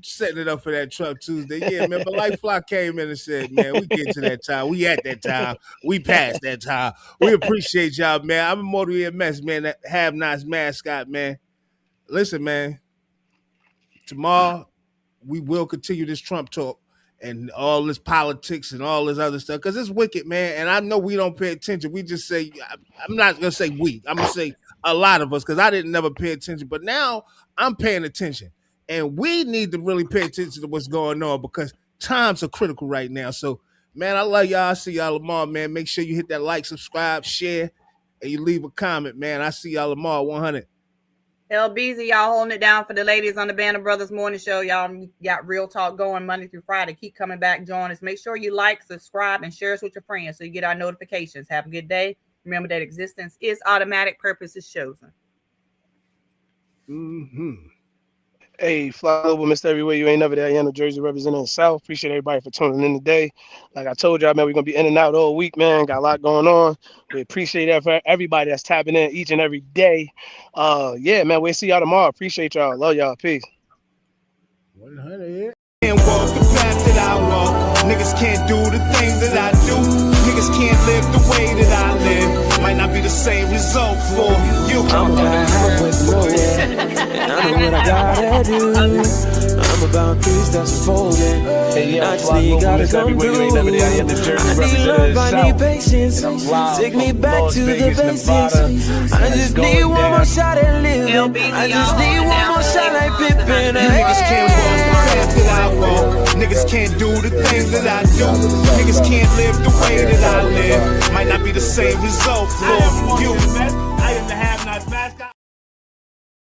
Setting it up for that Trump Tuesday. Yeah, man. But like Fly came in and said, man, we get to that time. We at that time. We past that time. We appreciate y'all, man. I'm a Motor EMS, man. That Have Nots mascot, man. Listen, man. Tomorrow, we will continue this Trump talk and all this politics and all this other stuff because it's wicked, man. And I know we don't pay attention. We just say, I'm not going to say we. I'm going to say a lot of us because I didn't never pay attention. But now I'm paying attention. And we need to really pay attention to what's going on because times are critical right now. So, man, I love y'all. I'll see y'all tomorrow, man. Make sure you hit that like, subscribe, share. and you leave a comment, man. I see y'all tomorrow, 100. LBZ, y'all holding it down for the ladies on the Band of Brothers Morning Show. Y'all got real talk going Monday through Friday. Keep coming back, join us. Make sure you like, subscribe, and share us with your friends so you get our notifications. Have a good day. Remember that existence is automatic, purpose is chosen. Hey, fly over, Mr. Everywhere. You ain't never there. New Jersey representing the South. Appreciate everybody for tuning in today. Like I told y'all, man, we're going to be in and out all week, man. Got a lot going on. We appreciate that for everybody that's tapping in each and every day. Yeah, man, we'll see y'all tomorrow. Appreciate y'all. Love y'all. Peace. 100. Can't walk the path that I walk. Niggas can't do the things that I do. Niggas can't live the way that I live. Might not be the same result for you. I'm about with no one. I know what I gotta do. I'm about 3 steps forward. I just need gotta come through. I need love, I need patience. Take me back to the basics. I just need one more shot at living. I just need one more shot like Pippin. Niggas can't walk the path that I walk. Niggas can't do the things that I do. Niggas can't live the way that I live. Might not be the same result for you. I am the have-nots mascot.